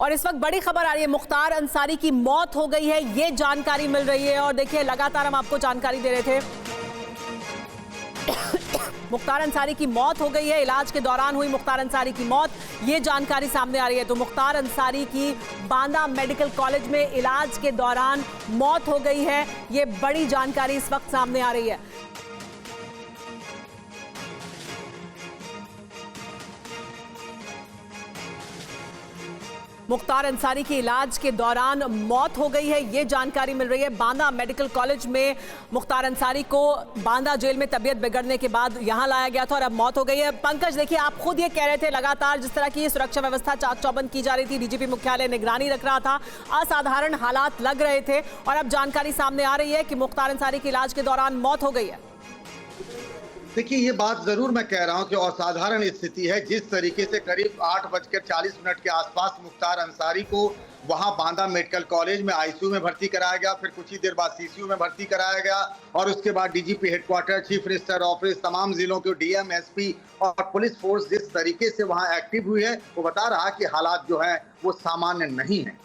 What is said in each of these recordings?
और इस वक्त बड़ी खबर आ रही है, मुख्तार अंसारी की मौत हो गई है, ये जानकारी मिल रही है। और देखिए लगातार हम आपको जानकारी दे रहे थे, मुख्तार अंसारी की मौत हो गई है, इलाज के दौरान हुई मुख्तार अंसारी की मौत, ये जानकारी सामने आ रही है। तो मुख्तार अंसारी की बांदा मेडिकल कॉलेज में इलाज के दौरान मौत हो गई है, ये बड़ी जानकारी इस वक्त सामने आ रही है। मुख्तार अंसारी की इलाज के दौरान मौत हो गई है, ये जानकारी मिल रही है। बांदा मेडिकल कॉलेज में मुख्तार अंसारी को बांदा जेल में तबीयत बिगड़ने के बाद यहां लाया गया था और अब मौत हो गई है। पंकज, देखिए आप खुद ये कह रहे थे लगातार जिस तरह की सुरक्षा व्यवस्था चाक चौबंद की जा रही थी, डीजीपी मुख्यालय निगरानी रख रहा था, असाधारण हालात लग रहे थे और अब जानकारी सामने आ रही है कि मुख्तार अंसारी की इलाज के दौरान मौत हो गई है। देखिए, ये बात जरूर मैं कह रहा हूं कि असाधारण स्थिति है। जिस तरीके से करीब 8:40 के आसपास मुख्तार अंसारी को वहां बांदा मेडिकल कॉलेज में आईसीयू में भर्ती कराया गया, फिर कुछ ही देर बाद सीसीयू में भर्ती कराया गया और उसके बाद DGP headquarter, chief register office, तमाम जिलों के डीएम, एसपी और पुलिस फोर्स जिस तरीके से वहां एक्टिव हुई है, वो बता रहा कि हालात जो है वो सामान्य नहीं है।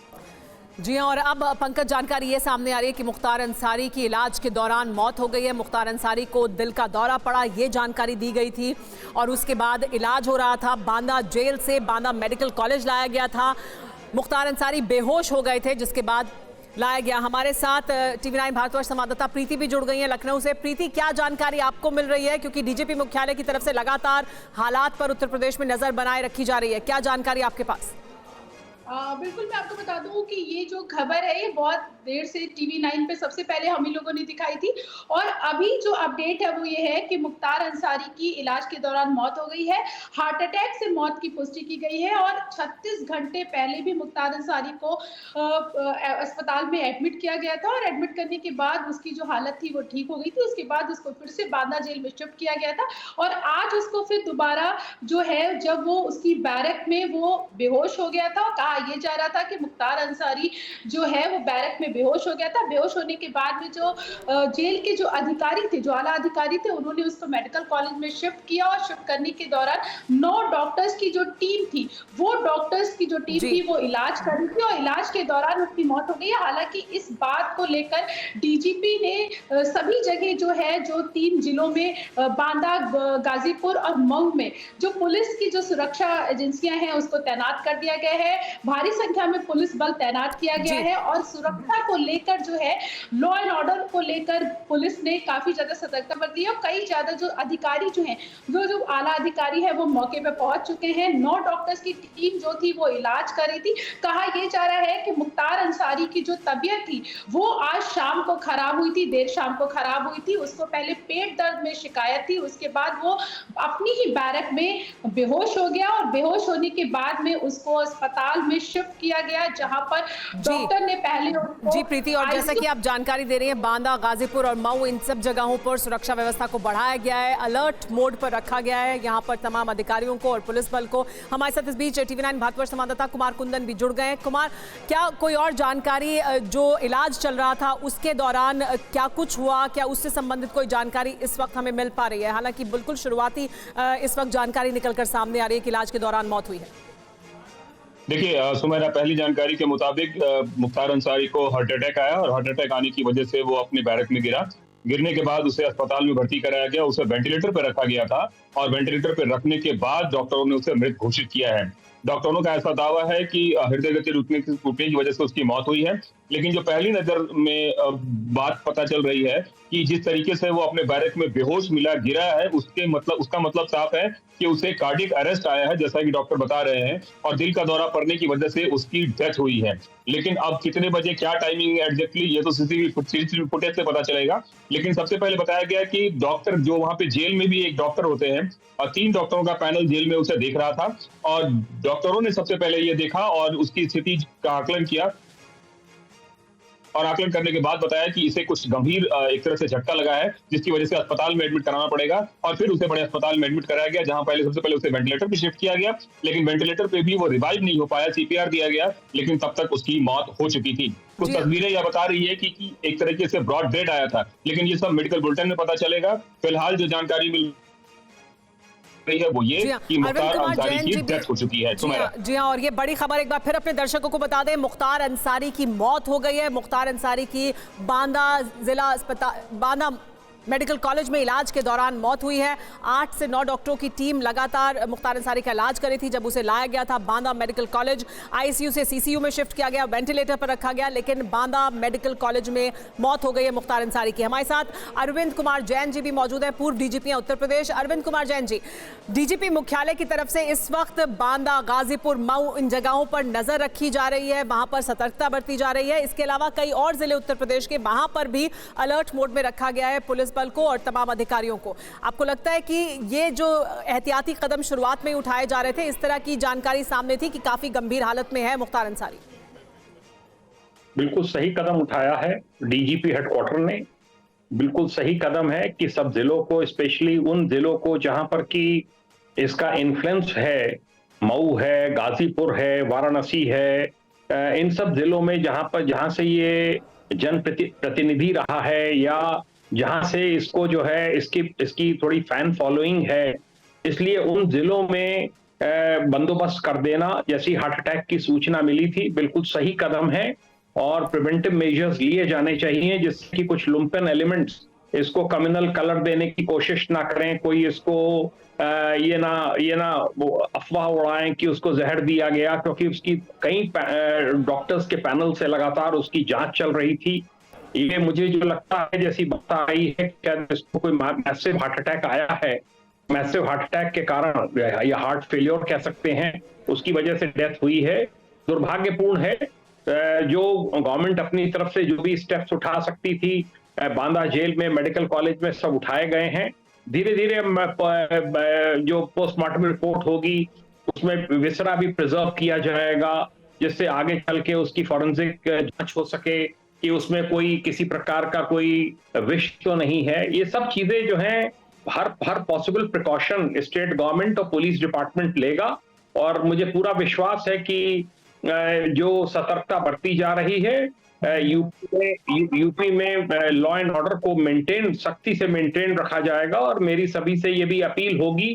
जी हाँ, और अब पंकज जानकारी ये सामने आ रही है कि मुख्तार अंसारी की इलाज के दौरान मौत हो गई है। मुख्तार अंसारी को दिल का दौरा पड़ा, ये जानकारी दी गई थी और उसके बाद इलाज हो रहा था। बांदा जेल से बांदा मेडिकल कॉलेज लाया गया था। मुख्तार अंसारी बेहोश हो गए थे, जिसके बाद लाया गया। हमारे साथ TV9 भारतवर्ष संवाददाता प्रीति भी जुड़ गई है लखनऊ से। प्रीति, क्या जानकारी आपको मिल रही है, क्योंकि डीजीपी मुख्यालय की तरफ से लगातार हालात पर उत्तर प्रदेश में नजर बनाए रखी जा रही है, क्या जानकारी आपके पास? बिल्कुल, मैं आपको बता दूं कि ये जो खबर है ये बहुत देर से TV9 पे सबसे पहले हम ही लोगों ने दिखाई थी और अभी जो अपडेट है वो ये है कि मुख्तार अंसारी की इलाज के दौरान मौत हो गई है। हार्ट अटैक से मौत की पुष्टि की गई है और 36 घंटे पहले भी मुख्तार अंसारी को अस्पताल में एडमिट किया गया था और एडमिट करने के बाद उसकी जो हालत थी वो ठीक हो गई थी। उसके बाद उसको फिर से बांदा जेल में शिफ्ट किया गया था और आज उसको फिर दोबारा जो है, जब वो उसकी बैरक में वो बेहोश हो गया था, कहा ये जा रहा था कि मुख्तार अंसारी जो है वो बैरक में बेहोश हो गया था। बेहोश होने के बाद में जो जेल के जो अधिकारी थे, जो आला अधिकारी थे, उन्होंने उसको मेडिकल कॉलेज में शिफ्ट किया और शिफ्ट करने के दौरान 9 डॉक्टर्स की जो टीम थी, वो डॉक्टर्स की जो टीम थी वो इलाज कर रही थी और इलाज के दौरान उसकी मौत हो गई है। हालांकि इस बात को लेकर डीजीपी ने सभी जगह जो है, जो 3 जिलों में बांदा, गाजीपुर और मऊ में जो पुलिस की जो सुरक्षा एजेंसियां हैं उसको तैनात कर दिया गया है। भारी संख्या में पुलिस बल तैनात किया गया है और सुरक्षा को लेकर जो है, लॉ एंड ऑर्डर को लेकर पुलिस ने काफी ज्यादा सतर्कता बरती है और कई ज्यादा जो अधिकारी जो हैं, जो आला अधिकारी है वो मौके पे पहुंच चुके हैं। 9 डॉक्टर्स की टीम जो थी वो इलाज कर रही थी। कहा यह जा रहा है कि मुख्तार अंसारी की जो तबीयत थी वो आज शाम को खराब हुई थी, देर शाम को खराब हुई थी। उसको पहले पेट दर्द में शिकायत थी, उसके बाद वो अपनी ही बैरक में बेहोश हो गया और बेहोश होने के बाद में उसको अस्पताल में शिफ्ट किया गया, जहां पर डॉक्टर ने पहले जी प्रीति, और जैसा कि आप जानकारी दे रही हैं, बांदा, गाजीपुर और मऊ, इन सब जगहों पर सुरक्षा व्यवस्था को बढ़ाया गया है, अलर्ट मोड पर रखा गया है यहां पर तमाम अधिकारियों को और पुलिस बल को। हमारे साथ इस बीच TV9 भारतवर्ष संवाददाता कुमार कुंदन भी जुड़ गए हैं। कुमार, क्या कोई और जानकारी, जो इलाज चल रहा था उसके दौरान क्या कुछ हुआ, क्या उससे संबंधित कोई जानकारी इस वक्त हमें मिल पा रही है? हालांकि बिल्कुल शुरुआती इस वक्त जानकारी निकलकर सामने आ रही है कि इलाज के दौरान मौत हुई है। देखिए सुमेरा, पहली जानकारी के मुताबिक मुख्तार अंसारी को हार्ट अटैक आया और हार्ट अटैक आने की वजह से वो अपने बैरक में गिरा। गिरने के बाद उसे अस्पताल में भर्ती कराया गया, उसे वेंटिलेटर पर रखा गया था और वेंटिलेटर पर रखने के बाद डॉक्टरों ने उसे मृत घोषित किया है। डॉक्टरों का ऐसा दावा है कि हृदय गति रुकने की वजह से उसकी मौत हुई है। लेकिन जो पहली नजर में बात पता चल रही है कि जिस तरीके से वो अपने बैरक में बेहोश मिला, गिरा है, उसका मतलब साफ है कि उसे कार्डियक अरेस्ट आया है, जैसा कि डॉक्टर बता रहे हैं, और दिल का दौरा पड़ने की वजह से उसकी डेथ हुई है। लेकिन अब कितने बजे, क्या टाइमिंग एग्जैक्टली, ये तो सीसीटीवी फुटेज से पता चलेगा। लेकिन सबसे पहले बताया गया कि डॉक्टर, जो वहां पे जेल में भी एक डॉक्टर होते हैं और 3 डॉक्टरों का पैनल जेल में उसे देख रहा था और डॉक्टरों ने सबसे पहले ये देखा और उसकी स्थिति का आकलन किया और आकलन करने के बाद बताया कि इसे कुछ गंभीर एक तरह से झटका लगा है, जिसकी वजह से अस्पताल में एडमिट कराना पड़ेगा और फिर उसे बड़े अस्पताल में एडमिट कराया गया, जहां सबसे पहले उसे वेंटिलेटर पे शिफ्ट किया गया। लेकिन वेंटिलेटर पे भी वो रिवाइव नहीं हो पाया, CPR दिया गया, लेकिन तब तक उसकी मौत हो चुकी थी। कुछ तस्वीरें यह बता रही है कि एक तरीके से ब्रॉड डेड आया था, लेकिन ये सब मेडिकल बुलेटिन में पता चलेगा। फिलहाल जो जानकारी मिल रही है वो ये कि मुख्तार अंसारी की डेथ हो चुकी है। जी हाँ, और ये बड़ी खबर एक बार फिर अपने दर्शकों को बता दें, मुख्तार अंसारी की मौत हो गई है। मुख्तार अंसारी की बांदा जिला अस्पताल, बांदा मेडिकल कॉलेज में इलाज के दौरान मौत हुई है। 8 से 9 डॉक्टरों की टीम लगातार मुख्तार अंसारी का इलाज कर रही थी जब उसे लाया गया था बांदा मेडिकल कॉलेज। आईसीयू से सीसीयू में शिफ्ट किया गया, वेंटिलेटर पर रखा गया, लेकिन बांदा मेडिकल कॉलेज में मौत हो गई है मुख्तार अंसारी की। हमारे साथ अरविंद कुमार जैन जी भी मौजूद हैं, पूर्व डीजीपी हैं उत्तर प्रदेश। अरविंद कुमार जैन जी, डीजीपी मुख्यालय की तरफ से इस वक्त बांदा, गाजीपुर, मऊ, इन जगहों पर नजर रखी जा रही है, वहां पर सतर्कता बरती जा रही है। इसके अलावा कई और जिले उत्तर प्रदेश के, वहां पर भी अलर्ट मोड में रखा गया है पुलिस बल को और तमाम अधिकारियों को। आपको लगता है कि ये जो एहतियाती कदम शुरुआत में उठाए जा रहे थे, इस तरह की जानकारी सामने थी कि काफी गंभीर हालत में है मुख्तार अंसारी? बिल्कुल सही कदम उठाया है डीजीपी हेडक्वार्टर ने। बिल्कुल सही कदम है कि सब जिलों को, स्पेशली उन जिलों को जहां पर कि इसका इन्फ्लुएंस है, मऊ है, गाजीपुर है, वाराणसी है, इन सब जिलों में जहां से ये जनप्रतिनिधि रहा है या जहां से इसको जो है इसकी थोड़ी फैन फॉलोइंग है, इसलिए उन जिलों में बंदोबस्त कर देना। जैसी हार्ट अटैक की सूचना मिली थी, बिल्कुल सही कदम है और प्रिवेंटिव मेजर्स लिए जाने चाहिए जिससे कि कुछ लुम्पेन एलिमेंट्स इसको कम्युनल कलर देने की कोशिश ना करें, कोई इसको ये ना वो अफवाह उड़ाएं कि उसको जहर दिया गया, क्योंकि उसकी कई डॉक्टर्स के पैनल से लगातार उसकी जांच चल रही थी। ये मुझे जो लगता है, जैसी बात आई है क्या इसको कोई मैसिव हार्ट अटैक आया है, मैसिव हार्ट अटैक के कारण या हार्ट फेलियर कह सकते हैं, उसकी वजह से डेथ हुई है। दुर्भाग्यपूर्ण है। जो गवर्नमेंट अपनी तरफ से जो भी स्टेप्स उठा सकती थी, बांदा जेल में, मेडिकल कॉलेज में, सब उठाए गए हैं। धीरे धीरे जो पोस्टमार्टम रिपोर्ट होगी उसमें विसरा भी प्रिजर्व किया जाएगा, जिससे आगे चल के उसकी फॉरेंसिक जांच हो सके कि उसमें कोई किसी प्रकार का कोई विष तो नहीं है। ये सब चीजें जो हैं, हर पॉसिबल प्रिकॉशन स्टेट गवर्नमेंट और पुलिस डिपार्टमेंट लेगा और मुझे पूरा विश्वास है कि जो सतर्कता बरती जा रही है, यूपी में लॉ एंड ऑर्डर को सख्ती से मेंटेन रखा जाएगा। और मेरी सभी से ये भी अपील होगी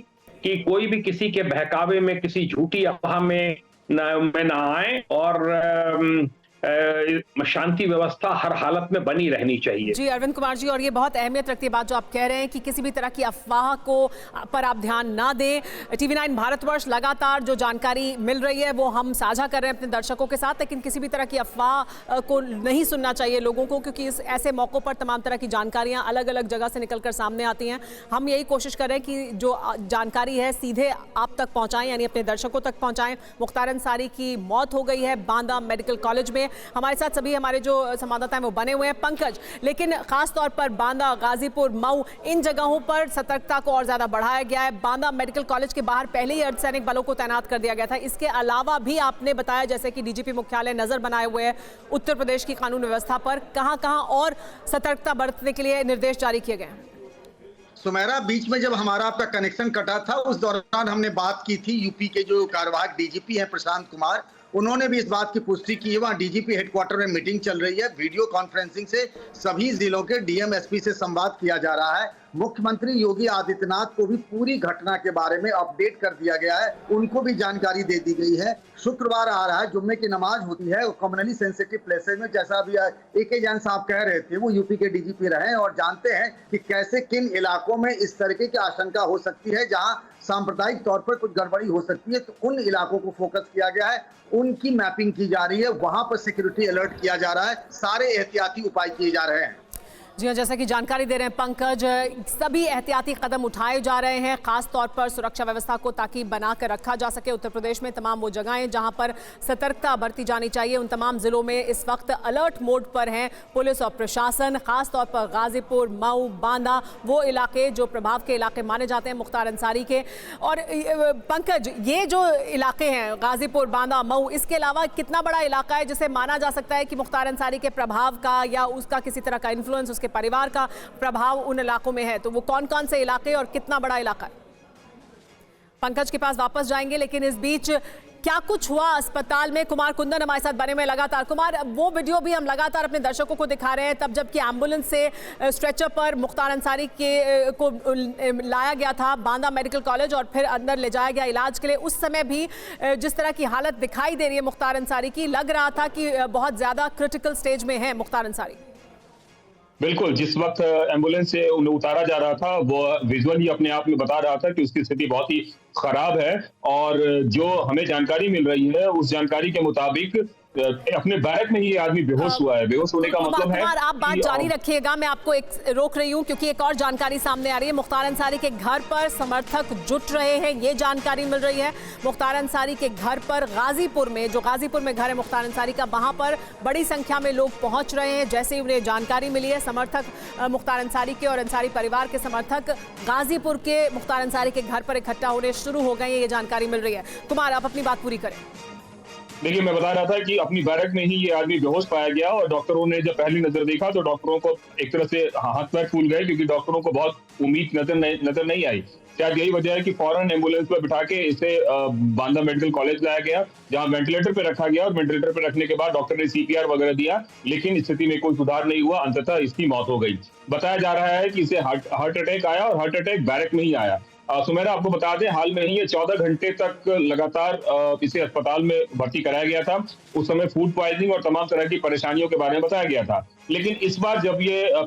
कि कोई भी किसी के बहकावे में, किसी झूठी अफवाह में ना आए और शांति व्यवस्था हर हालत में बनी रहनी चाहिए। जी अरविंद कुमार जी, और ये बहुत अहमियत रखती है बात जो आप कह रहे हैं कि किसी भी तरह की अफवाह को पर आप ध्यान ना दें। TV9 भारतवर्ष लगातार जो जानकारी मिल रही है वो हम साझा कर रहे हैं अपने दर्शकों के साथ, लेकिन किसी भी तरह की अफवाह को नहीं सुनना चाहिए लोगों को, क्योंकि इस ऐसे मौकों पर तमाम तरह की जानकारियां अलग अलग जगह से निकलकर सामने आती हैं। हम यही कोशिश कर रहे हैं कि जो जानकारी है सीधे आप तक पहुँचाएं, यानी अपने दर्शकों तक पहुँचाएं। मुख्तार अंसारी की मौत हो गई है बांदा मेडिकल कॉलेज में। हमारे साथ सभी हमारे जो संवाददाता हैं वो बने हुए हैं। पंकज, लेकिन खास तौर पर बांदा, गाजीपुर, मऊ, इन जगहों पर सतर्कता को और ज्यादा बढ़ाया गया है। बांदा मेडिकल कॉलेज के बाहर पहले ही अर्धसैनिक बलों को तैनात कर दिया गया था। इसके अलावा भी आपने बताया जैसे कि डीजीपी मुख्यालय नजर बनाए हुए है उत्तर प्रदेश की कानून व्यवस्था पर। कहां और सतर्कता बरतने के लिए निर्देश जारी किए गए हैं? सुमेरा, बीच में जब हमारा आपका कनेक्शन कटा था उस दौरान हमने बात की थी, यूपी के जो कार्यवाहक डीजीपी हैं प्रशांत कुमार, उन्होंने भी इस बात की पुष्टि की है। वहाँ डीजीपी हेडक्वार्टर में मीटिंग चल रही है, वीडियो कॉन्फ्रेंसिंग से सभी जिलों के डीएम एसपी से संवाद किया जा रहा है। मुख्यमंत्री योगी आदित्यनाथ को भी पूरी घटना के बारे में अपडेट कर दिया गया है, उनको भी जानकारी दे दी गई है। शुक्रवार आ रहा है, जुम्मे की नमाज होती है कम्युनली सेंसिटिव प्लेसेज में, जैसा अभी AK जैन साहब कह रहे थे, वो यूपी के डीजीपी रहे हैं और जानते हैं कि कैसे किन इलाकों में इस तरीके की आशंका हो सकती है जहां सांप्रदायिक तौर पर कुछ गड़बड़ी हो सकती है। तो उन इलाकों को फोकस किया गया है, उनकी मैपिंग की जा रही है, वहां पर सिक्योरिटी अलर्ट किया जा रहा है, सारे एहतियाती उपाय किए जा रहे हैं। जी हाँ, जैसा कि जानकारी दे रहे हैं पंकज, सभी एहतियाती कदम उठाए जा रहे हैं खास तौर पर सुरक्षा व्यवस्था को ताकि बनाकर रखा जा सके। उत्तर प्रदेश में तमाम वो जगहें जहां पर सतर्कता बरती जानी चाहिए, उन तमाम जिलों में इस वक्त अलर्ट मोड पर हैं पुलिस और प्रशासन। खास तौर पर गाजीपुर, मऊ, बांदा, वो इलाके जो प्रभाव के इलाके माने जाते हैं मुख्तार अंसारी के। और पंकज, ये जो इलाके हैं गाजीपुर, बांदा, मऊ, इसके अलावा कितना बड़ा इलाका है जिसे माना जा सकता है कि मुख्तार अंसारी के प्रभाव का या उसका किसी तरह का इन्फ्लुएंस, के परिवार का प्रभाव उन इलाकों में है? तो वो कौन कौन से इलाके और कितना बड़ा इलाका है? पंकज के पास वापस जाएंगे, लेकिन इस बीच क्या कुछ हुआ अस्पताल में? कुमार कुंदन हमारे साथ बने में लगातार। कुमार, वो वीडियो भी हम लगातार अपने दर्शकों को दिखा रहे हैं, तब जबकि एम्बुलेंस से स्ट्रेचर पर मुख्तार अंसारी को लाया गया था बांदा मेडिकल कॉलेज और फिर अंदर ले जाया गया इलाज के लिए। उस समय भी जिस तरह की हालत दिखाई दे रही है मुख्तार अंसारी की, लग रहा था कि बहुत ज्यादा क्रिटिकल स्टेज में है मुख्तार अंसारी। बिल्कुल, जिस वक्त एम्बुलेंस से उन्हें उतारा जा रहा था वो विजुअल ही अपने आप में बता रहा था कि उसकी स्थिति बहुत ही खराब है। और जो हमें जानकारी मिल रही है उस जानकारी के मुताबिक अपने बैरक में ही ये आदमी बेहोश हुआ है। बेहोश होने का मतलब है कुमार, आप बात जारी रखिएगा, मैं आपको रोक रही हूं क्योंकि एक और जानकारी सामने आ रही है। मुख्तार अंसारी के घर पर समर्थक जुट रहे हैं, ये जानकारी मिल रही है। मुख्तार अंसारी के घर पर गाजीपुर में, जो गाजीपुर में घर है मुख्तार अंसारी का, वहां पर बड़ी संख्या में लोग पहुंच रहे हैं। जैसे ही उन्हें जानकारी मिली है, समर्थक मुख्तार अंसारी के और अंसारी परिवार के समर्थक गाजीपुर के मुख्तार अंसारी के घर पर इकट्ठा होने शुरू हो गए हैं, ये जानकारी मिल रही है। कुमार, आप अपनी बात पूरी करें। देखिए, मैं बता रहा था कि अपनी बैरक में ही ये आदमी बेहोश पाया गया और डॉक्टरों ने जब पहली नजर देखा तो डॉक्टरों को एक तरह से हाथ पैर फूल गए, क्योंकि डॉक्टरों को बहुत उम्मीद नजर नहीं आई। शायद यही वजह है कि फौरन एम्बुलेंस पर बिठा के इसे बांदा मेडिकल कॉलेज लाया गया, जहां वेंटिलेटर पे रखा गया और वेंटिलेटर पे रखने के बाद डॉक्टर ने CPR वगैरह दिया, लेकिन स्थिति में कोई सुधार नहीं हुआ। अंततः इसकी मौत हो गई। बताया जा रहा है कि इसे हार्ट अटैक आया और हार्ट अटैक बैरक में ही आया। सुमेरा, आपको बता दें, हाल में ही ये 14 घंटे तक लगातार इसे अस्पताल में भर्ती कराया गया था। उस समय फूड पॉइजनिंग और तमाम तरह की परेशानियों के बारे में बताया गया था। लेकिन इस बार जब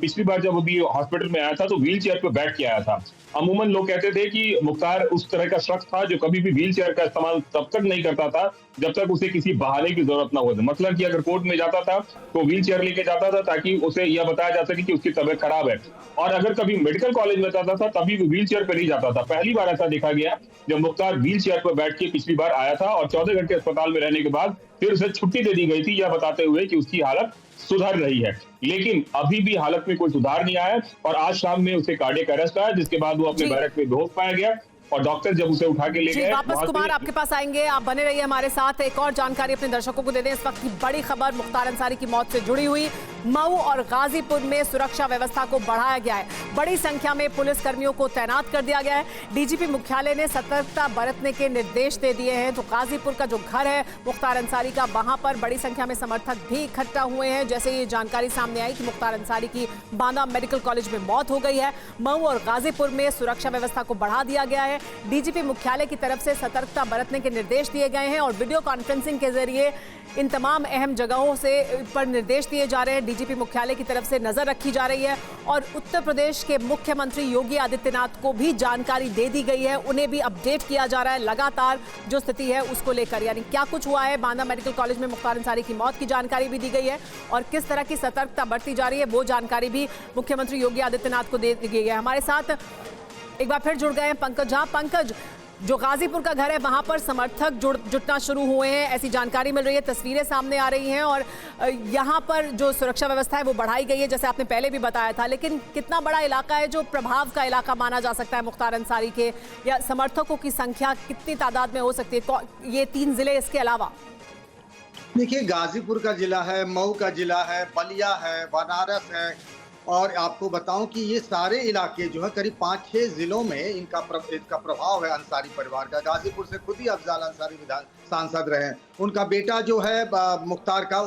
पिछली बार जब अभी हॉस्पिटल में आया था तो व्हील चेयर पर बैठ के आया था। अमूमन लोग कहते थे कि मुख्तार उस तरह का शख्स था जो कभी भी व्हील चेयर का इस्तेमाल तब तक नहीं करता था जब तक उसे किसी बहाने की जरूरत ना हो। मतलब कि अगर कोर्ट में जाता था तो व्हील चेयर लेके जाता था ताकि उसे यह बताया जा सके कि उसकी तबीयत खराब है। और अगर कभी मेडिकल कॉलेज में जाता था तभी वो व्हील चेयर पर नहीं जाता था। पहली बार ऐसा देखा गया जब मुख्तार व्हील चेयर पर बैठ के पिछली बार आया था और 14 घंटे अस्पताल में रहने के बाद फिर उसे छुट्टी दे दी गई थी, यह बताते हुए कि उसकी हालत सुधर रही है। लेकिन अभी भी हालत में कोई सुधार नहीं आया और आज शाम में उसे कार्डियक अरेस्ट आया, जिसके बाद वो अपने बैरक में बेहोश पाया गया और डॉक्टर जब उसे उठा के ले गए। वापस कुमार आपके पास आएंगे, आप बने रहिए हमारे साथ। एक और जानकारी अपने दर्शकों को दे दें। इस वक्त की बड़ी खबर मुख्तार अंसारी की मौत से जुड़ी हुई। मऊ और गाजीपुर में सुरक्षा व्यवस्था को बढ़ाया गया है। बड़ी संख्या में पुलिस कर्मियों को तैनात कर दिया गया है। DGP मुख्यालय ने सतर्कता बरतने के निर्देश दे दिए हैं। तो गाजीपुर का जो घर है मुख्तार अंसारी का, वहां पर बड़ी संख्या में समर्थक भी इकट्ठा हुए हैं। जैसे ये जानकारी सामने आई कि मुख्तार अंसारी की बांदा मेडिकल कॉलेज में मौत हो गई है। मऊ और गाजीपुर में सुरक्षा व्यवस्था को बढ़ा दिया गया है। DGP मुख्यालय की तरफ से सतर्कता बरतने के निर्देश दिए गए हैं और वीडियो कॉन्फ्रेंसिंग के जरिए इन तमाम अहम जगहों से पर निर्देश दिए जा रहे हैं। DGP मुख्यालय की तरफ से नजर रखी जा रही है और उत्तर प्रदेश के मुख्यमंत्री योगी आदित्यनाथ को भी जानकारी दे दी गई है। उन्हें भी अपडेट किया जा रहा है लगातार जो स्थिति है उसको लेकर, यानी क्या कुछ हुआ है। बांदा मेडिकल कॉलेज में मुख्तार अंसारी की मौत की जानकारी भी दी गई है और किस तरह की सतर्कता बरती जा रही है वो जानकारी भी मुख्यमंत्री योगी आदित्यनाथ को दे दी गई है। हमारे साथ एक बार फिर जुड़ गए हैं पंकज झा। पंकज, जो गाजीपुर का घर है वहां पर समर्थक जुटना शुरू हुए हैं, ऐसी जानकारी मिल रही है, तस्वीरें सामने आ रही हैं और यहां पर जो सुरक्षा व्यवस्था है वो बढ़ाई गई है जैसे आपने पहले भी बताया था। लेकिन कितना बड़ा इलाका है जो प्रभाव का इलाका माना जा सकता है मुख्तार अंसारी के, या समर्थकों की संख्या कितनी तादाद में हो सकती है ये 3 जिले इसके अलावा? देखिए, गाजीपुर का जिला है, मऊ का जिला है, बलिया है, बनारस है और आपको बताऊं कि ये सारे इलाके जो है करीब 5-6 जिलों में इनका प्रभाव है अंसारी परिवार का। गाजीपुर से खुद ही अफजाल अंसारी सांसद रहे। उनका बेटा जो है मुख्तार का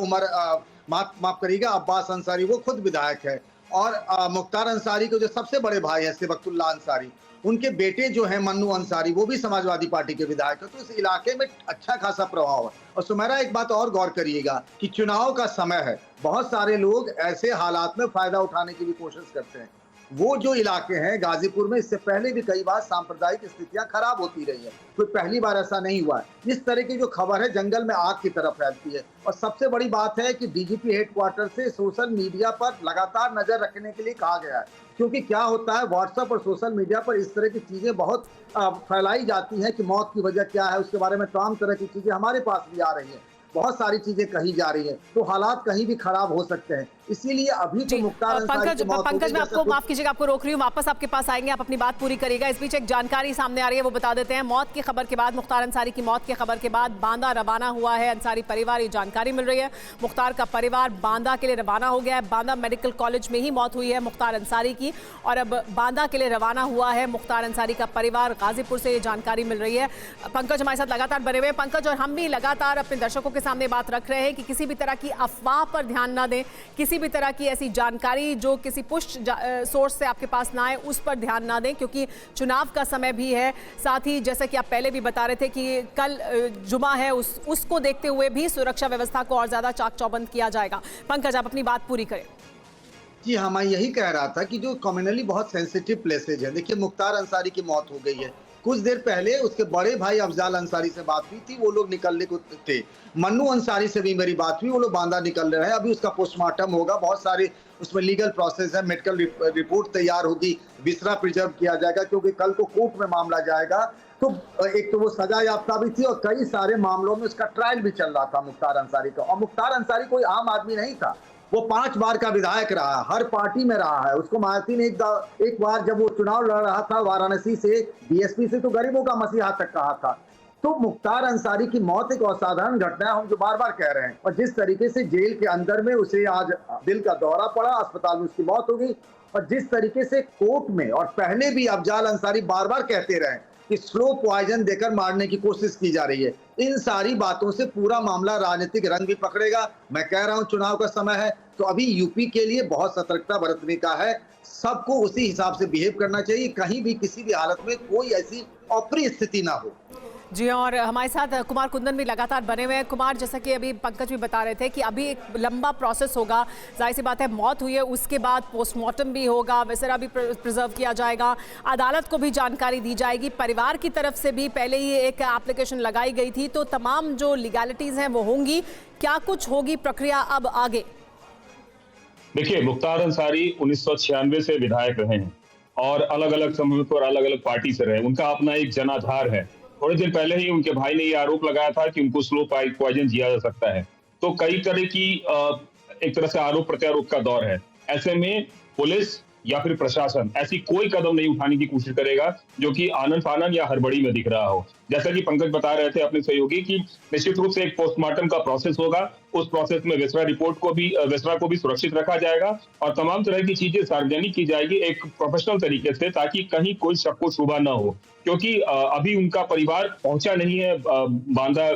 माफ करिएगा अब्बास अंसारी, वो खुद विधायक है। और मुख्तार अंसारी के जो सबसे बड़े भाई हैं सिबकतुल्ला अंसारी, उनके बेटे जो हैं मन्नू अंसारी, वो भी समाजवादी पार्टी के विधायक है। तो इस इलाके में अच्छा खासा प्रभाव है। और सुमेरा, एक बात और गौर करिएगा कि चुनाव का समय है, बहुत सारे लोग ऐसे हालात में फायदा उठाने की भी कोशिश करते हैं। वो जो इलाके हैं गाजीपुर में, इससे पहले भी कई बार सांप्रदायिक स्थितियां खराब होती रही है, कोई पहली बार ऐसा नहीं हुआ है। इस तरह की जो खबर है जंगल में आग की तरह फैलती है। और सबसे बड़ी बात है कि DGP हेडक्वार्टर से सोशल मीडिया पर लगातार नजर रखने के लिए कहा गया है, क्योंकि क्या होता है व्हाट्सएप और सोशल मीडिया पर इस तरह की चीजें बहुत फैलाई जाती हैं कि मौत की वजह क्या है, उसके बारे में तमाम तरह की चीजें हमारे पास भी आ रही है। बहुत सारी चीजें कही जा रही है, तो हालात कहीं भी खराब हो सकते हैं। इसीलिए अभी तो मुख्तार अंसारी की मौत हो गई। पंकज, मैं आपको माफ कीजिएगा, आपको रोक रही हूँ, वापस आपके पास आएंगे, आप अपनी बात पूरी करिएगा। इस बीच एक जानकारी सामने आ रही है, वो बता देते हैं। मौत की खबर के बाद, मुख्तार अंसारी की मौत की खबर के बाद बांदा रवाना हुआ है अंसारी परिवार, ये जानकारी मिल रही है। मुख्तार का परिवार बांदा के लिए रवाना हो गया है। बांदा मेडिकल कॉलेज में ही मौत हुई है मुख्तार अंसारी की, और अब बांदा के लिए रवाना हुआ है मुख्तार अंसारी का परिवार। गाजीपुर से ये जानकारी मिल रही है। पंकज हमारे साथ लगातार बने हुए। पंकज, और हम भी लगातार अपने दर्शकों के सामने बात रख रहे हैं कि किसी भी तरह की अफवाह पर ध्यान ना दें, किसी भी तरह की ऐसी जानकारी जो किसी पुष्ट सोर्स से आपके पास ना आए उस पर ध्यान ना दें, क्योंकि चुनाव का समय भी है। साथ ही जैसा कि आप पहले भी बता रहे थे कि कल जुमा है, उसको देखते हुए भी सुरक्षा व्यवस्था को और ज्यादा चाक चौबंद किया जाएगा। पंकज, आप अपनी बात पूरी करें। जी हाँ, मैं यही कह रहा था कि जो कम्युनली बहुत सेंसिटिव प्लेसेज है, देखिए मुख्तार अंसारी की मौत हो गई है, कुछ देर पहले उसके बड़े भाई अफजाल अंसारी से बात हुई थी, वो लोग निकलने को थे। मन्नू अंसारी से भी मेरी बात हुई, वो लोग बांदा निकल रहे हैं। अभी उसका पोस्टमार्टम होगा, बहुत सारे उसमें लीगल प्रोसेस है, मेडिकल रिपोर्ट तैयार होगी, विसरा प्रिजर्व किया जाएगा, क्योंकि कल को कोर्ट में मामला जाएगा। तो एक तो वो सजा याफ्ता भी थी और कई सारे मामलों में उसका ट्रायल भी चल रहा था मुख्तार अंसारी का। और मुख्तार अंसारी कोई आम आदमी नहीं था, वो 5 बार का विधायक रहा, हर पार्टी में रहा है। उसको मायावती ने एक बार जब वो चुनाव लड़ रहा था वाराणसी से, बीएसपी से, तो गरीबों का मसीहा तक कहा था। तो मुख्तार अंसारी की मौत एक असाधारण घटना है, हम जो बार बार कह रहे हैं। और जिस तरीके से जेल के अंदर में उसे आज दिल का दौरा पड़ा, अस्पताल में उसकी मौत हो गई, और जिस तरीके से कोर्ट में और पहले भी अफजाल अंसारी बार बार कहते रहे कि स्लो पॉइजन देकर मारने की कोशिश की जा रही है, इन सारी बातों से पूरा मामला राजनीतिक रंग भी पकड़ेगा। मैं कह रहा हूं चुनाव का समय है, तो अभी यूपी के लिए बहुत सतर्कता बरतने का है। सबको उसी हिसाब से बिहेव करना चाहिए, कहीं भी किसी भी हालत में कोई ऐसी अप्रिय स्थिति ना हो। जी, और हमारे साथ कुमार कुंदन भी लगातार बने हुए हैं। कुमार, जैसा कि अभी पंकज भी बता रहे थे कि अभी एक लंबा प्रोसेस होगा, जाहिर सी बात है मौत हुई है, उसके बाद पोस्टमार्टम भी होगा, विसरा भी प्रिजर्व किया जाएगा, अदालत को भी जानकारी दी जाएगी। परिवार की तरफ से भी पहले ही एक एप्लीकेशन लगाई गई थी, तो तमाम जो लीगैलिटीज हैं वो होंगी। क्या कुछ होगी प्रक्रिया अब आगे? देखिए, मुख्तार अंसारी 1996 से विधायक रहे हैं और अलग अलग समय पर अलग अलग पार्टी से रहे। उनका अपना एक जनाधार है। थोड़े दिन पहले ही उनके भाई ने ये आरोप लगाया था कि उनको स्लो पॉइजन दिया जा सकता है। तो कई तरह की एक तरह से आरोप प्रत्यारोप का दौर है। ऐसे में पुलिस या फिर प्रशासन ऐसी कोई कदम नहीं उठाने की कोशिश करेगा जो कि आनन फानन या हड़बड़ी में दिख रहा हो। जैसा कि पंकज बता रहे थे अपने सहयोगी कि निश्चित रूप से एक पोस्टमार्टम का प्रोसेस होगा। उस प्रोसेस में विसरा को भी सुरक्षित रखा जाएगा और तमाम तरह की चीजें सार्वजनिक की जाएगी एक प्रोफेशनल तरीके से, ताकि कहीं कोई शक व शुबा न हो। क्योंकि अभी उनका परिवार पहुंचा नहीं है बांदा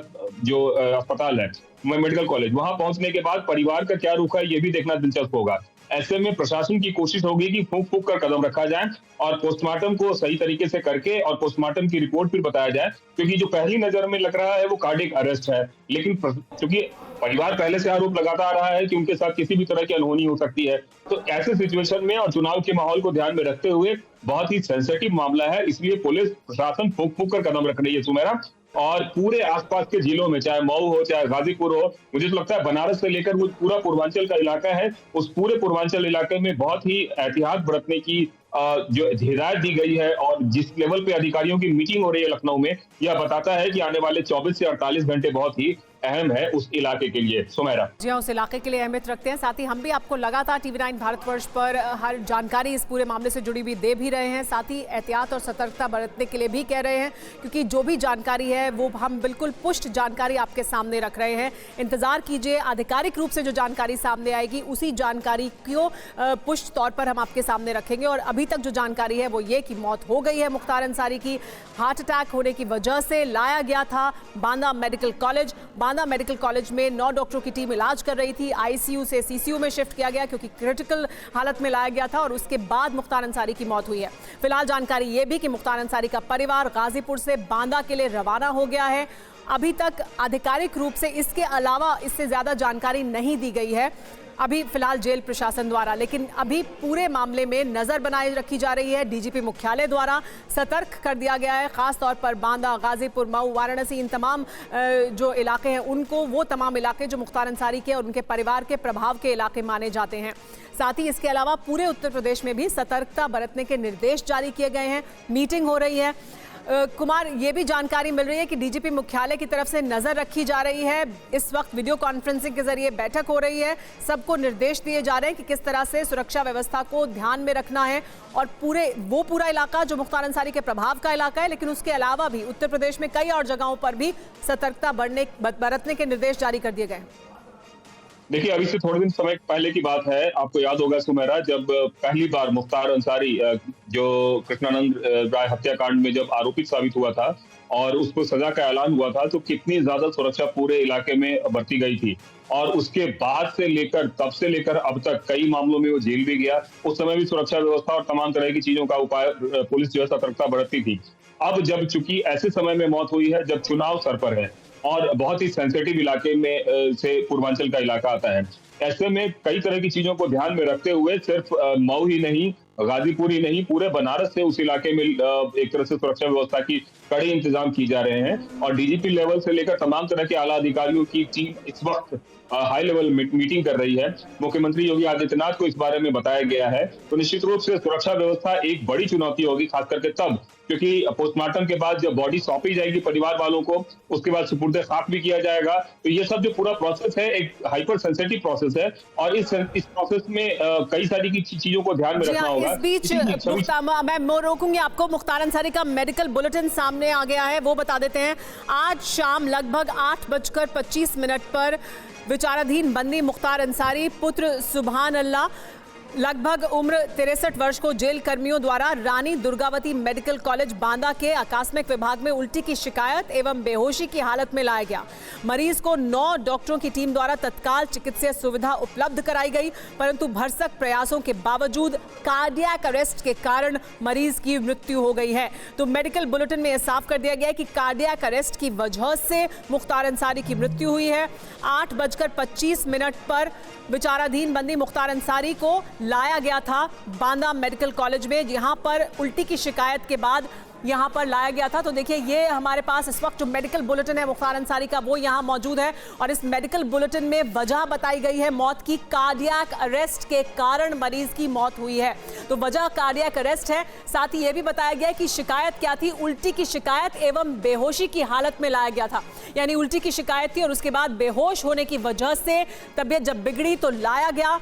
जो अस्पताल है, मेडिकल कॉलेज, वहां पहुंचने के बाद परिवार का क्या रुख है ये भी देखना दिलचस्प होगा। ऐसे में प्रशासन की कोशिश होगी कि फूंक फूंक कर कदम रखा जाए और पोस्टमार्टम को सही तरीके से करके और पोस्टमार्टम की रिपोर्ट फिर बताया जाए। क्योंकि जो पहली नजर में लग रहा है वो कार्डियक अरेस्ट है, लेकिन क्योंकि परिवार पहले से आरोप लगाता आ रहा है कि उनके साथ किसी भी तरह की अनहोनी हो सकती है, तो ऐसे सिचुएशन में और चुनाव के माहौल को ध्यान में रखते हुए बहुत ही सेंसिटिव मामला है, इसलिए पुलिस प्रशासन फूंक फूंक कर कदम रख रही है सुमेरा। और पूरे आसपास के जिलों में, चाहे मऊ हो चाहे गाजीपुर हो, मुझे तो लगता है बनारस से लेकर वो पूरा पूर्वांचल का इलाका है, उस पूरे पूर्वांचल इलाके में बहुत ही एहतियात बरतने की जो हिदायत दी गई है। और जिस लेवल पे अधिकारियों की मीटिंग हो रही है लखनऊ में, यह बताता है कि आने वाले 24 से 48 घंटे बहुत ही अहम है उस इलाके के लिए। सुमेरा जी हाँ, उस इलाके के लिए अहमियत रखते हैं। साथ ही हम भी आपको लगातार TV9 भारतवर्ष पर हर जानकारी इस पूरे मामले से जुड़ी हुई दे भी रहे हैं, साथ ही एहतियात और सतर्कता बरतने के लिए भी कह रहे हैं, क्योंकि जो भी जानकारी है वो हम बिल्कुल पुष्ट जानकारी आपके सामने रख रहे हैं। इंतजार कीजिए, आधिकारिक रूप से जो जानकारी सामने आएगी उसी जानकारी को पुष्ट तौर पर हम आपके सामने रखेंगे। और अभी तक जो जानकारी है वो ये कि मौत हो गई है मुख्तार अंसारी की, हार्ट अटैक होने की वजह से लाया गया था Banda medical college. Banda medical college में 9 डॉक्टरों की टीम इलाज कर रही थी, आईसीयू से सीसीयू में शिफ्ट किया गया क्योंकि क्रिटिकल हालत में लाया गया था, और उसके बाद मुख्तार अंसारी की मौत हुई है। फिलहाल जानकारी ये भी कि मुख्तार अंसारी का परिवार गाजीपुर से बांदा के लिए रवाना हो गया है। अभी तक आधिकारिक रूप से इसके अलावा इससे ज्यादा जानकारी नहीं दी गई है अभी फिलहाल जेल प्रशासन द्वारा, लेकिन अभी पूरे मामले में नजर बनाए रखी जा रही है। डीजीपी मुख्यालय द्वारा सतर्क कर दिया गया है, खास तौर पर बांदा, गाजीपुर, मऊ, वाराणसी, इन तमाम जो इलाके हैं उनको, वो तमाम इलाके जो मुख्तार अंसारी के और उनके परिवार के प्रभाव के इलाके माने जाते हैं। साथ ही इसके अलावा पूरे उत्तर प्रदेश में भी सतर्कता बरतने के निर्देश जारी किए गए हैं। मीटिंग हो रही है, कुमार, ये भी जानकारी मिल रही है कि डीजीपी मुख्यालय की तरफ से नजर रखी जा रही है। इस वक्त वीडियो कॉन्फ्रेंसिंग के जरिए बैठक हो रही है, सबको निर्देश दिए जा रहे हैं कि किस तरह से सुरक्षा व्यवस्था को ध्यान में रखना है और पूरा इलाका जो मुख्तार अंसारी के प्रभाव का इलाका है, लेकिन उसके अलावा भी उत्तर प्रदेश में कई और जगहों पर भी सतर्कता बरतने के निर्देश जारी कर दिए गए। देखिए, अभी से थोड़े दिन समय पहले की बात है, आपको याद होगा सुमेरा, जब पहली बार मुख्तार अंसारी जो कृष्णानंद राय हत्याकांड में जब आरोपित साबित हुआ था और उसको सजा का ऐलान हुआ था, तो कितनी ज्यादा सुरक्षा पूरे इलाके में बरती गई थी। और उसके बाद से लेकर तब से लेकर अब तक कई मामलों में वो जेल भी गया। उस समय भी सुरक्षा व्यवस्था और तमाम तरह की चीजों का उपाय पुलिस जो है सतर्कता बरतती थी। अब जब चूंकि ऐसे समय में मौत हुई है जब चुनाव सर पर है और बहुत ही सेंसिटिव इलाके में से पूर्वांचल का इलाका आता है, ऐसे में कई तरह की चीजों को ध्यान में रखते हुए सिर्फ मऊ ही नहीं, गाजीपुर ही नहीं, पूरे बनारस से उस इलाके में एक तरह से सुरक्षा व्यवस्था की कड़े इंतजाम की जा रहे हैं। और डीजीपी लेवल से लेकर तमाम तरह के आला अधिकारियों की टीम इस वक्त हाई लेवल मीटिंग कर रही है। मुख्यमंत्री योगी आदित्यनाथ को इस बारे में बताया गया है। तो निश्चित रूप से सुरक्षा व्यवस्था एक बड़ी चुनौती होगी, खास करके तब क्योंकि पोस्टमार्टम के बाद जब बॉडी सौंपी जाएगी परिवार वालों को, उसके बाद सुपुर्द खाक भी किया जाएगा। तो ये सब जो पूरा प्रोसेस है एक हाइपर सेंसिटिव प्रोसेस है और इस प्रोसेस में कई सारी चीजों को ध्यान में रखना होगा। इस बीच मैं रोकूंगी आपको, मुख्तार अंसारी का मेडिकल बुलेटिन सामने आ गया है, वो बता देते हैं। आज शाम लगभग 8:25 पर विचाराधीन बंदी मुख्तार अंसारी पुत्र सुभान अल्लाह, लगभग उम्र 63 वर्ष को जेल कर्मियों द्वारा रानी दुर्गावती मेडिकल कॉलेज बांदा के आकस्मिक विभाग में उल्टी की शिकायत एवं बेहोशी की हालत में लाया गया। मरीज को 9 डॉक्टरों की टीम द्वारा तत्काल चिकित्सीय सुविधा उपलब्ध कराई गई, परंतु भरसक प्रयासों के बावजूद कार्डियक अरेस्ट के कारण मरीज की मृत्यु हो गई है। तो मेडिकल बुलेटिन में यह साफ कर दिया गया है कि कार्डियक अरेस्ट की वजह से मुख्तार अंसारी की मृत्यु हुई है। 8:25 पर विचाराधीन बंदी मुख्तार अंसारी को लाया गया था बांदा मेडिकल कॉलेज में, जहां पर उल्टी की शिकायत के बाद यहां पर लाया गया था। तो देखिए, ये हमारे पास इस वक्त जो मेडिकल बुलेटिन है मुख्तार अंसारी का वो यहां मौजूद है और इस मेडिकल बुलेटिन में वजह बताई गई है मौत की, कार्डियक अरेस्ट के कारण मरीज की मौत हुई है। तो वजह कार्डियक अरेस्ट है। साथ ही यह भी बताया गया है कि शिकायत क्या थी, उल्टी की शिकायत एवं बेहोशी की हालत में लाया गया था। यानी उल्टी की शिकायत थी और उसके बाद बेहोश होने की वजह से तबीयत जब बिगड़ी तो लाया गया।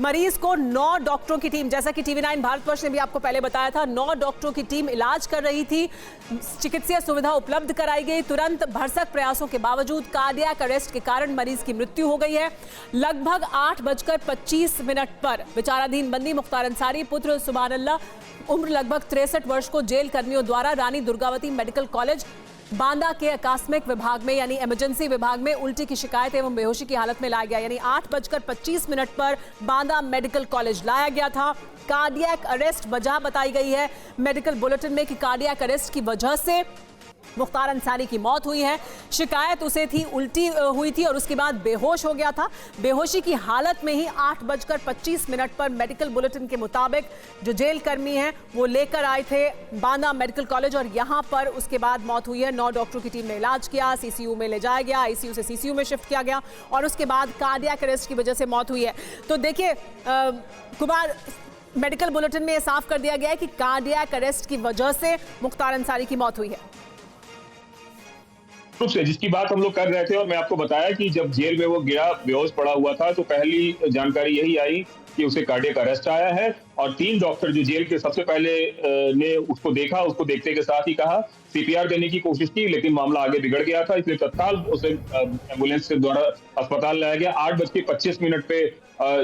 मरीज को 9 डॉक्टरों की टीम, जैसा कि टीवी9 भारतवर्ष ने भी आपको पहले बताया था, 9 डॉक्टरों की टीम इलाज कर रही थी। चिकित्सीय सुविधा उपलब्ध कराई गई। तुरंत भरसक प्रयासों के बावजूद कार्डियक अरेस्ट के कारण मरीज की मृत्यु हो गई है। लगभग 8:25 पर विचाराधीन बंदी मुख्तार अंसारी पुत्र सुभान अल्लाह, उम्र लगभग 63 वर्ष को जेल कर्मियों द्वारा रानी दुर्गावती मेडिकल कॉलेज बांदा के आकस्मिक विभाग में यानी इमरजेंसी विभाग में उल्टी की शिकायत एवं बेहोशी की हालत में लाया गया। यानी 8:25 पर बांदा मेडिकल कॉलेज लाया गया था। कार्डियक अरेस्ट वजह बताई गई है मेडिकल बुलेटिन में कि कार्डियक अरेस्ट की वजह से मुख्तार अंसारी की मौत हुई है। शिकायत उसे थी उल्टी हुई थी और उसके बाद बेहोश हो गया था। बेहोशी की हालत में ही 8:25 पर मेडिकल बुलेटिन के मुताबिक जो जेल कर्मी हैं वो लेकर आए थे बांदा मेडिकल कॉलेज और यहां पर उसके बाद मौत हुई है। 9 डॉक्टरों की टीम ने इलाज किया, सीसीयू में ले जाया गया, आईसीयू से सीसीयू में शिफ्ट किया गया और उसके बाद कार्डियक अरेस्ट की वजह से मौत हुई है। तो देखिए कुमार, मेडिकल बुलेटिन में यह साफ कर दिया गया है कि कार्डियक अरेस्ट की वजह से मुख्तार अंसारी की मौत हुई है। रूप से जिसकी बात हम लोग कर रहे थे और मैं आपको बताया कि जब जेल में वो गिरा बेहोश पड़ा हुआ था तो पहली जानकारी यही आई कि उसे कार्डियक अरेस्ट आया है और 3 डॉक्टर जो जेल के सबसे पहले ने उसको देखा, उसको देखते के साथ ही कहा सीपीआर देने की कोशिश की, लेकिन मामला आगे बिगड़ गया था, इसलिए तत्काल उसे एम्बुलेंस के द्वारा अस्पताल लाया गया। 8:25 पे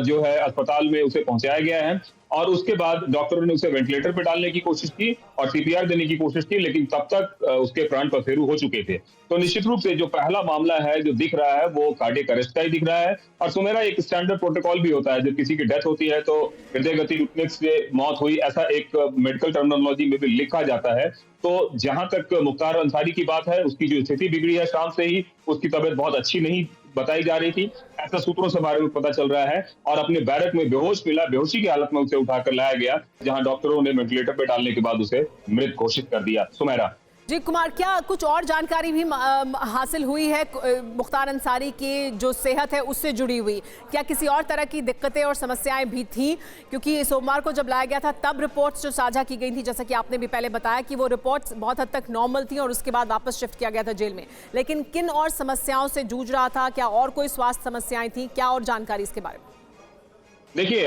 जो है अस्पताल में उसे पहुंचाया गया है और उसके बाद डॉक्टरों ने उसे वेंटिलेटर पे डालने की कोशिश की और सीपीआर देने की कोशिश की, लेकिन तब तक उसके प्राण पखेरु हो चुके थे। तो निश्चित रूप से जो पहला मामला है जो दिख रहा है वो कार्डियक अरेस्ट का ही दिख रहा है। और सुमेरा, एक स्टैंडर्ड प्रोटोकॉल भी होता है, जब किसी की डेथ होती है तो हृदय गति रुकने से मौत हुई, ऐसा एक मेडिकल टर्मिनोलॉजी में भी लिखा जाता है। तो जहां तक मुख्तार अंसारी की बात है, उसकी जो स्थिति बिगड़ी है शाम से ही, उसकी तबीयत बहुत अच्छी नहीं बताई जा रही थी, ऐसा सूत्रों से बारे में पता चल रहा है और अपने बैरक में बेहोश मिला, बेहोशी की हालत में उसे उठाकर लाया गया, जहां डॉक्टरों ने वेंटिलेटर पे डालने के बाद उसे मृत घोषित कर दिया। सुमेरा। जी कुमार, क्या कुछ और जानकारी भी हासिल हुई है मुख्तार अंसारी की जो सेहत है उससे जुड़ी हुई? क्या किसी और तरह की दिक्कतें और समस्याएं भी थीं? क्योंकि सोमवार को जब लाया गया था तब रिपोर्ट्स जो साझा की गई थी, जैसा कि आपने भी पहले बताया कि वो रिपोर्ट्स बहुत हद तक नॉर्मल थी और उसके बाद वापस शिफ्ट किया गया था जेल में, लेकिन किन और समस्याओं से जूझ रहा था? क्या और कोई स्वास्थ्य समस्याएं थी? क्या और जानकारी इसके बारे में? देखिए,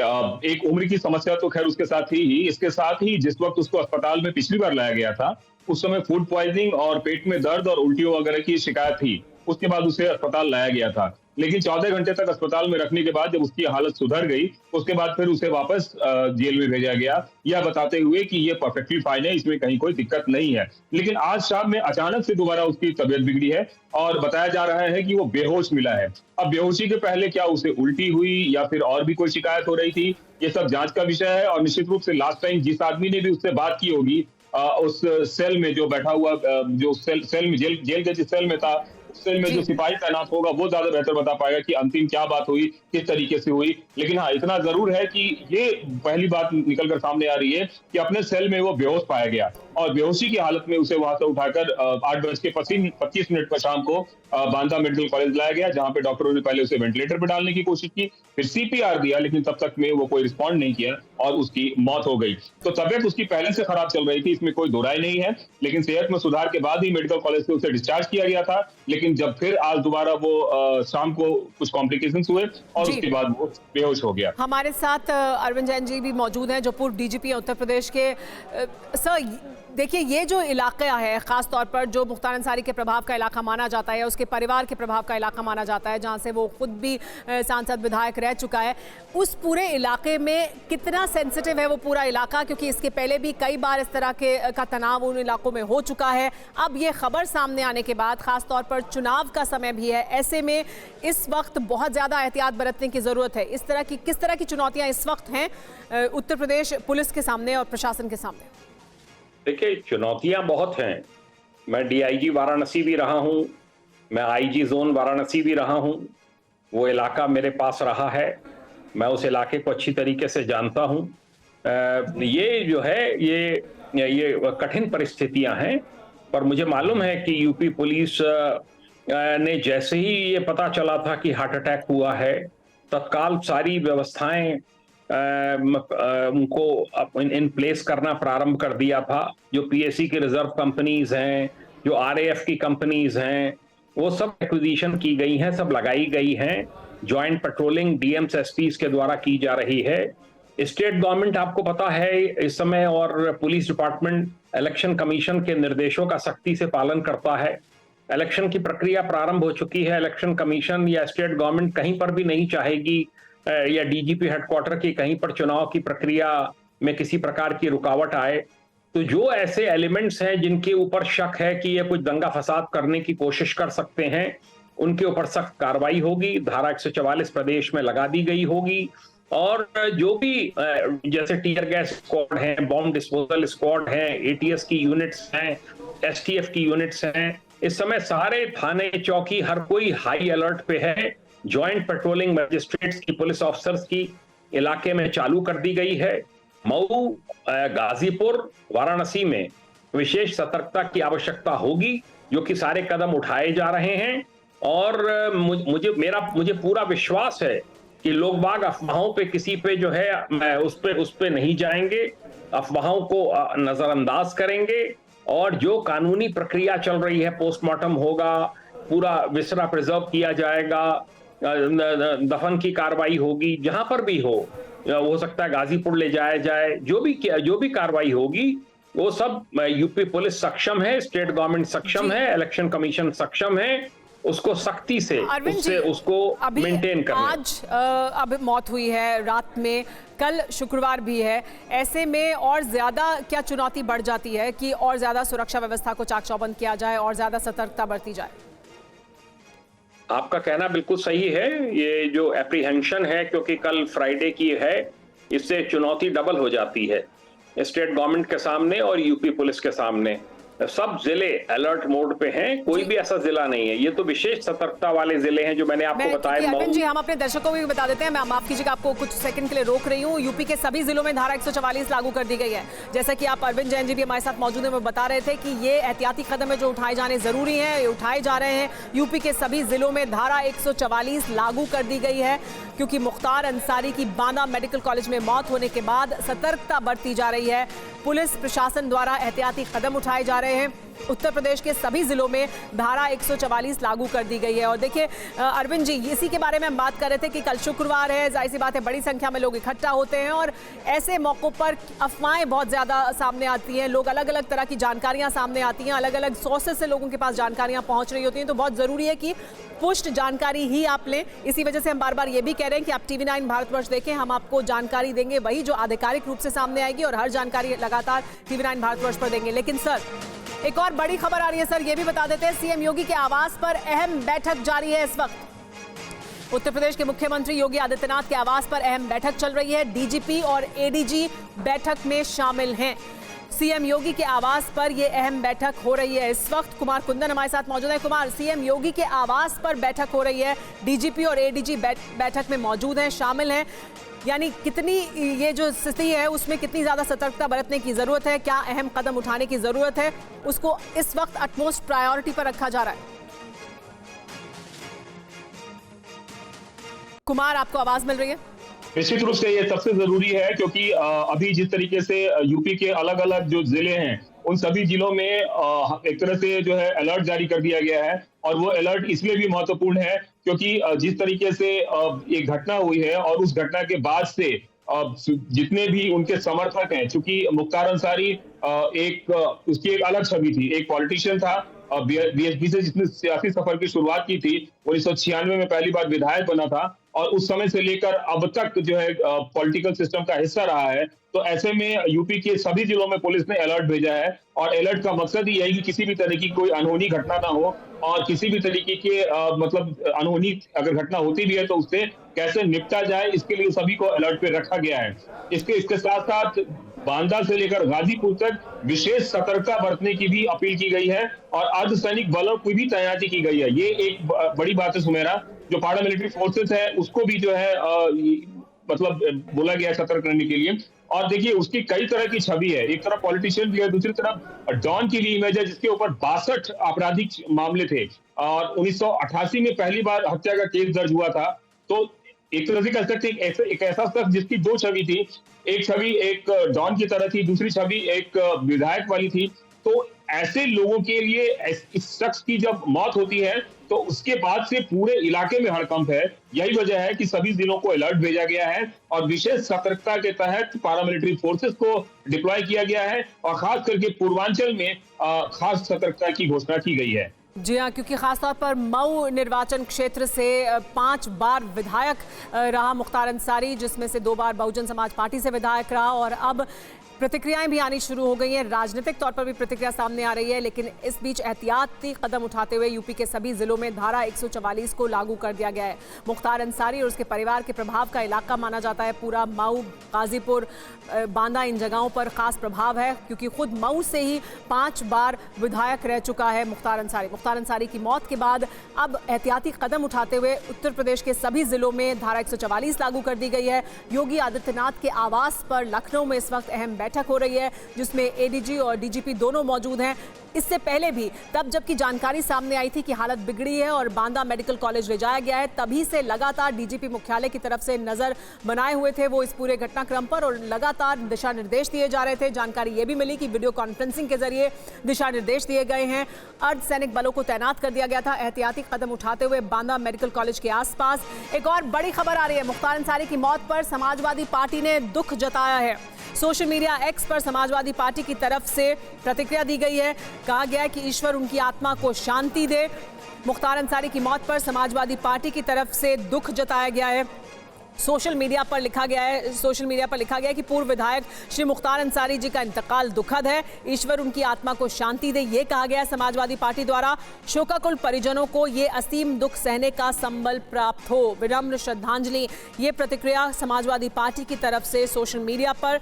एक उम्र की समस्या तो खैर उसके साथ ही, इसके साथ ही जिस वक्त उसको अस्पताल में पिछली बार लाया गया था उस समय फूड पॉइजनिंग और पेट में दर्द और उल्टियों वगैरह की शिकायत थी। उसके बाद उसे अस्पताल लाया गया था, लेकिन 14 घंटे तक अस्पताल में रखने के बाद जब उसकी हालत सुधर गई उसके बाद फिर उसे वापस जेल में भेजा गया, यह बताते हुए कि ये परफेक्टली फाइन है, इसमें कहीं कोई दिक्कत नहीं है। लेकिन आज शाम में अचानक से दोबारा उसकी तबीयत बिगड़ी है और बताया जा रहा है कि वो बेहोश मिला है। अब बेहोशी के पहले क्या उसे उल्टी हुई या फिर और भी कोई शिकायत हो रही थी, ये सब जांच का विषय है। और निश्चित रूप से लास्ट टाइम जिस आदमी ने भी उससे बात की होगी उस सेल में जो बैठा हुआ, जो सेल में जेल के जिस सेल में था, सेल में जो सिपाही तैनात होगा वो ज्यादा बेहतर बता पाएगा कि अंतिम क्या बात हुई, किस तरीके से हुई। लेकिन हाँ, इतना जरूर है कि ये पहली बात निकलकर सामने आ रही है कि अपने सेल में वो बेहोश पाया गया और बेहोशी की हालत में उसे वहां से उठाकर 8:25 पर शाम को बांदा मेडिकल कॉलेज लाया गया, जहां पे डॉक्टरों ने पहले उसे वेंटिलेटर पर डालने की कोशिश की, फिर सीपीआर दिया, लेकिन तब तक में वो कोई रिस्पॉन्ड नहीं किया और उसकी मौत हो गई। तो तबियत उसकी पहले से खराब चल रही थी, इसमें कोई दो राय नहीं है, लेकिन सेहत में सुधार के बाद ही मेडिकल कॉलेज से उसे डिस्चार्ज किया गया था। लेकिन जब फिर आज दोबारा वो शाम को कुछ कॉम्प्लिकेशंस हुए और उसके बाद वो बेहोश हो गया। हमारे साथ अरविंद जैन जी भी मौजूद हैं जो पूर्व डीजीपी उत्तर प्रदेश के। सर देखिए, ये जो इलाका है खास तौर पर जो मुख्तार अंसारी के प्रभाव का इलाका माना जाता है, उसके परिवार के प्रभाव का इलाका माना जाता है, जहां से वो खुद भी सांसद विधायक रह चुका है, उस पूरे इलाके में कितना सेंसिटिव है वो पूरा इलाका? क्योंकि इसके पहले भी कई बार इस तरह का तनाव उन इलाकों में हो चुका है। अब ये खबर सामने आने के बाद खास तौर पर चुनाव का समय भी है, ऐसे में इस वक्त बहुत ज्यादा एहतियात बरतने की जरूरत है। किस तरह की चुनौतियां इस वक्त हैं उत्तर प्रदेश पुलिस के सामने और प्रशासन के सामने? देखिए, चुनौतियां बहुत हैं। मैं डीआईजी वाराणसी भी रहा हूं, मैं आईजी जोन वाराणसी भी रहा हूं, वो इलाका मेरे पास रहा है, मैं उस इलाके को अच्छी तरीके से जानता हूं। ये जो है ये कठिन परिस्थितियां हैं, पर मुझे मालूम है कि यूपी पुलिस ने जैसे ही ये पता चला था कि हार्ट अटैक हुआ है, तत्काल सारी व्यवस्थाएं उनको इन प्लेस करना प्रारंभ कर दिया था। जो पीएससी की रिजर्व कंपनीज हैं, जो आरएएफ की कंपनीज हैं, वो सब एक्विजिशन की गई हैं, सब लगाई गई हैं। ज्वाइंट पेट्रोलिंग डीएम्स एसपीज के द्वारा की जा रही है। स्टेट गवर्नमेंट आपको पता है इस समय, और पुलिस डिपार्टमेंट इलेक्शन कमीशन के निर्देशों का सख्ती से पालन करता है। इलेक्शन की प्रक्रिया प्रारंभ हो चुकी है। इलेक्शन कमीशन या स्टेट गवर्नमेंट कहीं पर भी नहीं चाहेगी या डीजीपी हेडक्वार्टर की कहीं पर चुनाव की प्रक्रिया में किसी प्रकार की रुकावट आए। तो जो ऐसे एलिमेंट्स हैं जिनके ऊपर शक है कि ये कुछ दंगा फसाद करने की कोशिश कर सकते हैं, उनके ऊपर सख्त कार्रवाई होगी। धारा 144 प्रदेश में लगा दी गई होगी। और जो भी जैसे टीयर गैस स्क्वाड है, बॉम्ब डिस्पोजल स्क्वाड है, एटीएस की यूनिट्स हैं, एसटीएफ की यूनिट्स हैं, इस समय सारे थाने चौकी हर कोई हाई अलर्ट पे है। ज्वाइंट पेट्रोलिंग मजिस्ट्रेट्स की, पुलिस ऑफिसर्स की इलाके में चालू कर दी गई है। मऊ, गाजीपुर, वाराणसी में विशेष सतर्कता की आवश्यकता होगी, जो कि सारे कदम उठाए जा रहे हैं। और मुझे पूरा विश्वास है कि लोग बाग अफवाहों पे किसी पे जो है उस पे नहीं जाएंगे, अफवाहों को नजरअंदाज करेंगे और जो कानूनी प्रक्रिया चल रही है, पोस्टमार्टम होगा, पूरा विसरा प्रिजर्व किया जाएगा, दफन की कार्रवाई होगी, जहां पर भी हो सकता है गाजीपुर ले जाया जाए, जो भी कार्रवाई होगी वो सब यूपी पुलिस सक्षम है, स्टेट गवर्नमेंट सक्षम है, इलेक्शन कमीशन सक्षम है उसको सख्ती से उसको मेंटेन करना। आज अब मौत हुई है रात में, कल शुक्रवार भी है, ऐसे में और ज्यादा क्या चुनौती बढ़ जाती है कि और ज्यादा सुरक्षा व्यवस्था को चाक चौबंद किया जाए और ज्यादा सतर्कता बरती जाए? आपका कहना बिल्कुल सही है। ये जो एप्रीहेंशन है, क्योंकि कल फ्राइडे की है, इससे चुनौती डबल हो जाती है स्टेट गवर्नमेंट के सामने और यूपी पुलिस के सामने। सब जिले अलर्ट मोड पे हैं, कोई भी ऐसा जिला नहीं है। ये तो विशेष सतर्कता वाले जिले हैं जो मैंने आपको बताया। अरविंद जी, हम अपने दर्शकों को भी बता देते हैं, मैं माफ कीजिएगा आपको कुछ सेकंड के लिए रोक रही हूँ। यूपी के सभी जिलों में धारा 144 लागू कर दी गई है। जैसा कि आप अरविंद जैन जी भी हमारे साथ मौजूद है, वो बता रहे थे कि ये एहतियाती कदम है जो उठाए जाने जरूरी है, ये उठाए जा रहे हैं। यूपी के सभी जिलों में धारा 144 लागू कर दी गई है क्योंकि मुख्तार अंसारी की बांदा मेडिकल कॉलेज में मौत होने के बाद सतर्कता बरती जा रही है। पुलिस प्रशासन द्वारा एहतियाती कदम उठाए जा रहे हैं। उत्तर प्रदेश के सभी जिलों में धारा 144 लागू कर दी गई है। और देखिए अरविंद जी, इसी के बारे में हम बात कर रहे थे कि कल शुक्रवार है, जाहिर सी बात है बड़ी संख्या में लोग इकट्ठा होते हैं और ऐसे मौकों पर अफवाहें बहुत ज़्यादा सामने आती हैं, लोग अलग अलग तरह की जानकारियां सामने आती हैं, अलग अलग सोर्सेज से लोगों के पास जानकारियां पहुंच रही होती हैं। तो बहुत ज़रूरी है कि पुष्ट जानकारी ही आप लें। इसी वजह से हम बार बार ये भी कह रहे हैं कि आप TV9 भारतवर्ष देखें, हम आपको जानकारी देंगे वही जो आधिकारिक रूप से सामने आएगी और हर जानकारी लगातार TV9 भारतवर्ष पर देंगे। लेकिन सर, एक और बड़ी खबर आ रही है सर, ये भी बता देते हैं। सीएम योगी के आवास पर अहम बैठक जारी है इस वक्त। उत्तर प्रदेश के मुख्यमंत्री योगी आदित्यनाथ के आवास पर अहम बैठक चल रही है। डीजीपी और एडीजी बैठक में शामिल हैं। सीएम योगी के आवास पर यह अहम बैठक हो रही है इस वक्त। कुमार कुंदन हमारे साथ मौजूद है। कुमार, सीएम योगी के आवास पर बैठक हो रही है, डीजीपी और एडीजी बैठक में मौजूद हैं, शामिल हैं। यानी कितनी ये जो स्थिति है उसमें कितनी ज्यादा सतर्कता बरतने की जरूरत है, क्या अहम कदम उठाने की जरूरत है, उसको इस वक्त अटमोस्ट प्रायोरिटी पर रखा जा रहा है। कुमार, आपको आवाज मिल रही है? निश्चित रूप से ये सबसे जरूरी है क्योंकि अभी जिस तरीके से यूपी के अलग अलग जो जिले हैं उन सभी जिलों में एक तरह से जो है अलर्ट जारी कर दिया गया है। और वो अलर्ट इसलिए भी महत्वपूर्ण है क्योंकि जिस तरीके से एक घटना हुई है और उस घटना के बाद से जितने भी उनके समर्थक हैं, चूंकि मुख्तार अंसारी उसकी एक अलग छवि थी, एक पॉलिटिशियन था, बीएसपी से जिसने सियासी सफर की शुरुआत की थी, 1996 में पहली बार विधायक बना था और उस समय से लेकर अब तक जो है पॉलिटिकल सिस्टम का हिस्सा रहा है। तो ऐसे में यूपी के सभी जिलों में पुलिस ने अलर्ट भेजा है और अलर्ट का मकसद ही है कि किसी भी तरह की कोई अनहोनी घटना ना हो और किसी भी तरीके के मतलब अनहोनी अगर घटना होती भी है तो उससे कैसे निपटा जाए, इसके लिए सभी को अलर्ट पे रखा गया है। इसके साथ साथ बांदा से लेकर गाजीपुर तक विशेष सतर्कता बरतने की भी अपील की गई है और अर्धसैनिक बलों की भी तैनाती की गई है। ये एक बड़ी बात है सुमेरा, जो पैरामिलिट्री फोर्सेस है उसको भी जो है मतलब बोला गया है सतर्क रहने के लिए। और देखिए उसकी कई तरह की छवि है, एक तरफ पॉलिटिशियन भी है, दूसरी तरफ डॉन की भी इमेज है जिसके ऊपर 62 आपराधिक मामले थे और 1988 में पहली बार हत्या का केस दर्ज हुआ था। तो एक तरह से कह सकते हैं एक ऐसा शख्स जिसकी दो छवि थी, एक छवि एक डॉन की तरह थी, दूसरी छवि एक विधायक वाली थी। तो ऐसे लोगों के लिए इस शख्स की जब मौत होती है तो उसके बाद से पूरे इलाके में हड़कंप है। यही वजह है कि सभी जिलों को अलर्ट भेजा गया है और विशेष सतर्कता के तहत पैरामिलिट्री फोर्सेस को डिप्लॉय किया गया है और खास करके पूर्वांचल में खास सतर्कता की घोषणा की गई है। जी हाँ, क्योंकि खासतौर पर मऊ निर्वाचन क्षेत्र से 5 बार विधायक रहा मुख्तार अंसारी, जिसमें से 2 बार बहुजन समाज पार्टी से विधायक रहा और अब प्रतिक्रियाएं भी आनी शुरू हो गई हैं, राजनीतिक तौर पर भी प्रतिक्रिया सामने आ रही है। लेकिन इस बीच एहतियाती कदम उठाते हुए यूपी के सभी जिलों में धारा 144 को लागू कर दिया गया है। मुख्तार अंसारी और उसके परिवार के प्रभाव का इलाका माना जाता है पूरा मऊ, गाजीपुर, बांदा, इन जगहों पर खास प्रभाव है क्योंकि खुद मऊ से ही 5 बार विधायक रह चुका है मुख्तार अंसारी। मुख्तार अंसारी की मौत के बाद अब एहतियाती कदम उठाते हुए उत्तर प्रदेश के सभी जिलों में धारा 144 लागू कर दी गई है। योगी आदित्यनाथ के आवास पर लखनऊ में इस वक्त अहम बैठक हो रही है जिसमें एडीजी और डीजीपी दोनों मौजूद हैं। इससे पहले भी तब जबकि जानकारी सामने आई थी कि हालत बिगड़ी है और बांदा मेडिकल कॉलेज ले जाया गया है, तभी से लगातार डीजीपी मुख्यालय की तरफ से नजर बनाए हुए थे वो इस पूरे घटनाक्रम पर और लगातार दिशा निर्देश दिए जा रहे थे। जानकारी ये भी मिली कि वीडियो कॉन्फ्रेंसिंग के जरिए दिशा निर्देश दिए गए हैं। अर्धसैनिक बलों को तैनात कर दिया गया था एहतियाती कदम उठाते हुए बांदा मेडिकल कॉलेज के आसपास। एक और बड़ी खबर आ रही है, मुख्तार अंसारी की मौत पर समाजवादी पार्टी ने दुख जताया है। सोशल मीडिया एक्स पर समाजवादी पार्टी की तरफ से प्रतिक्रिया दी गई है। कहा गया है कि ईश्वर उनकी आत्मा को शांति दे। मुख्तार अंसारी की मौत पर समाजवादी पार्टी की तरफ से दुख जताया गया है। सोशल मीडिया पर लिखा गया है कि पूर्व विधायक श्री मुख्तार अंसारी जी का इंतकाल दुखद है, ईश्वर उनकी आत्मा को शांति दे। ये कहा गया है समाजवादी पार्टी द्वारा। शोकाकुल परिजनों को ये असीम दुख सहने का संबल प्राप्त हो, विनम्र श्रद्धांजलि। ये प्रतिक्रिया समाजवादी पार्टी की तरफ से सोशल मीडिया पर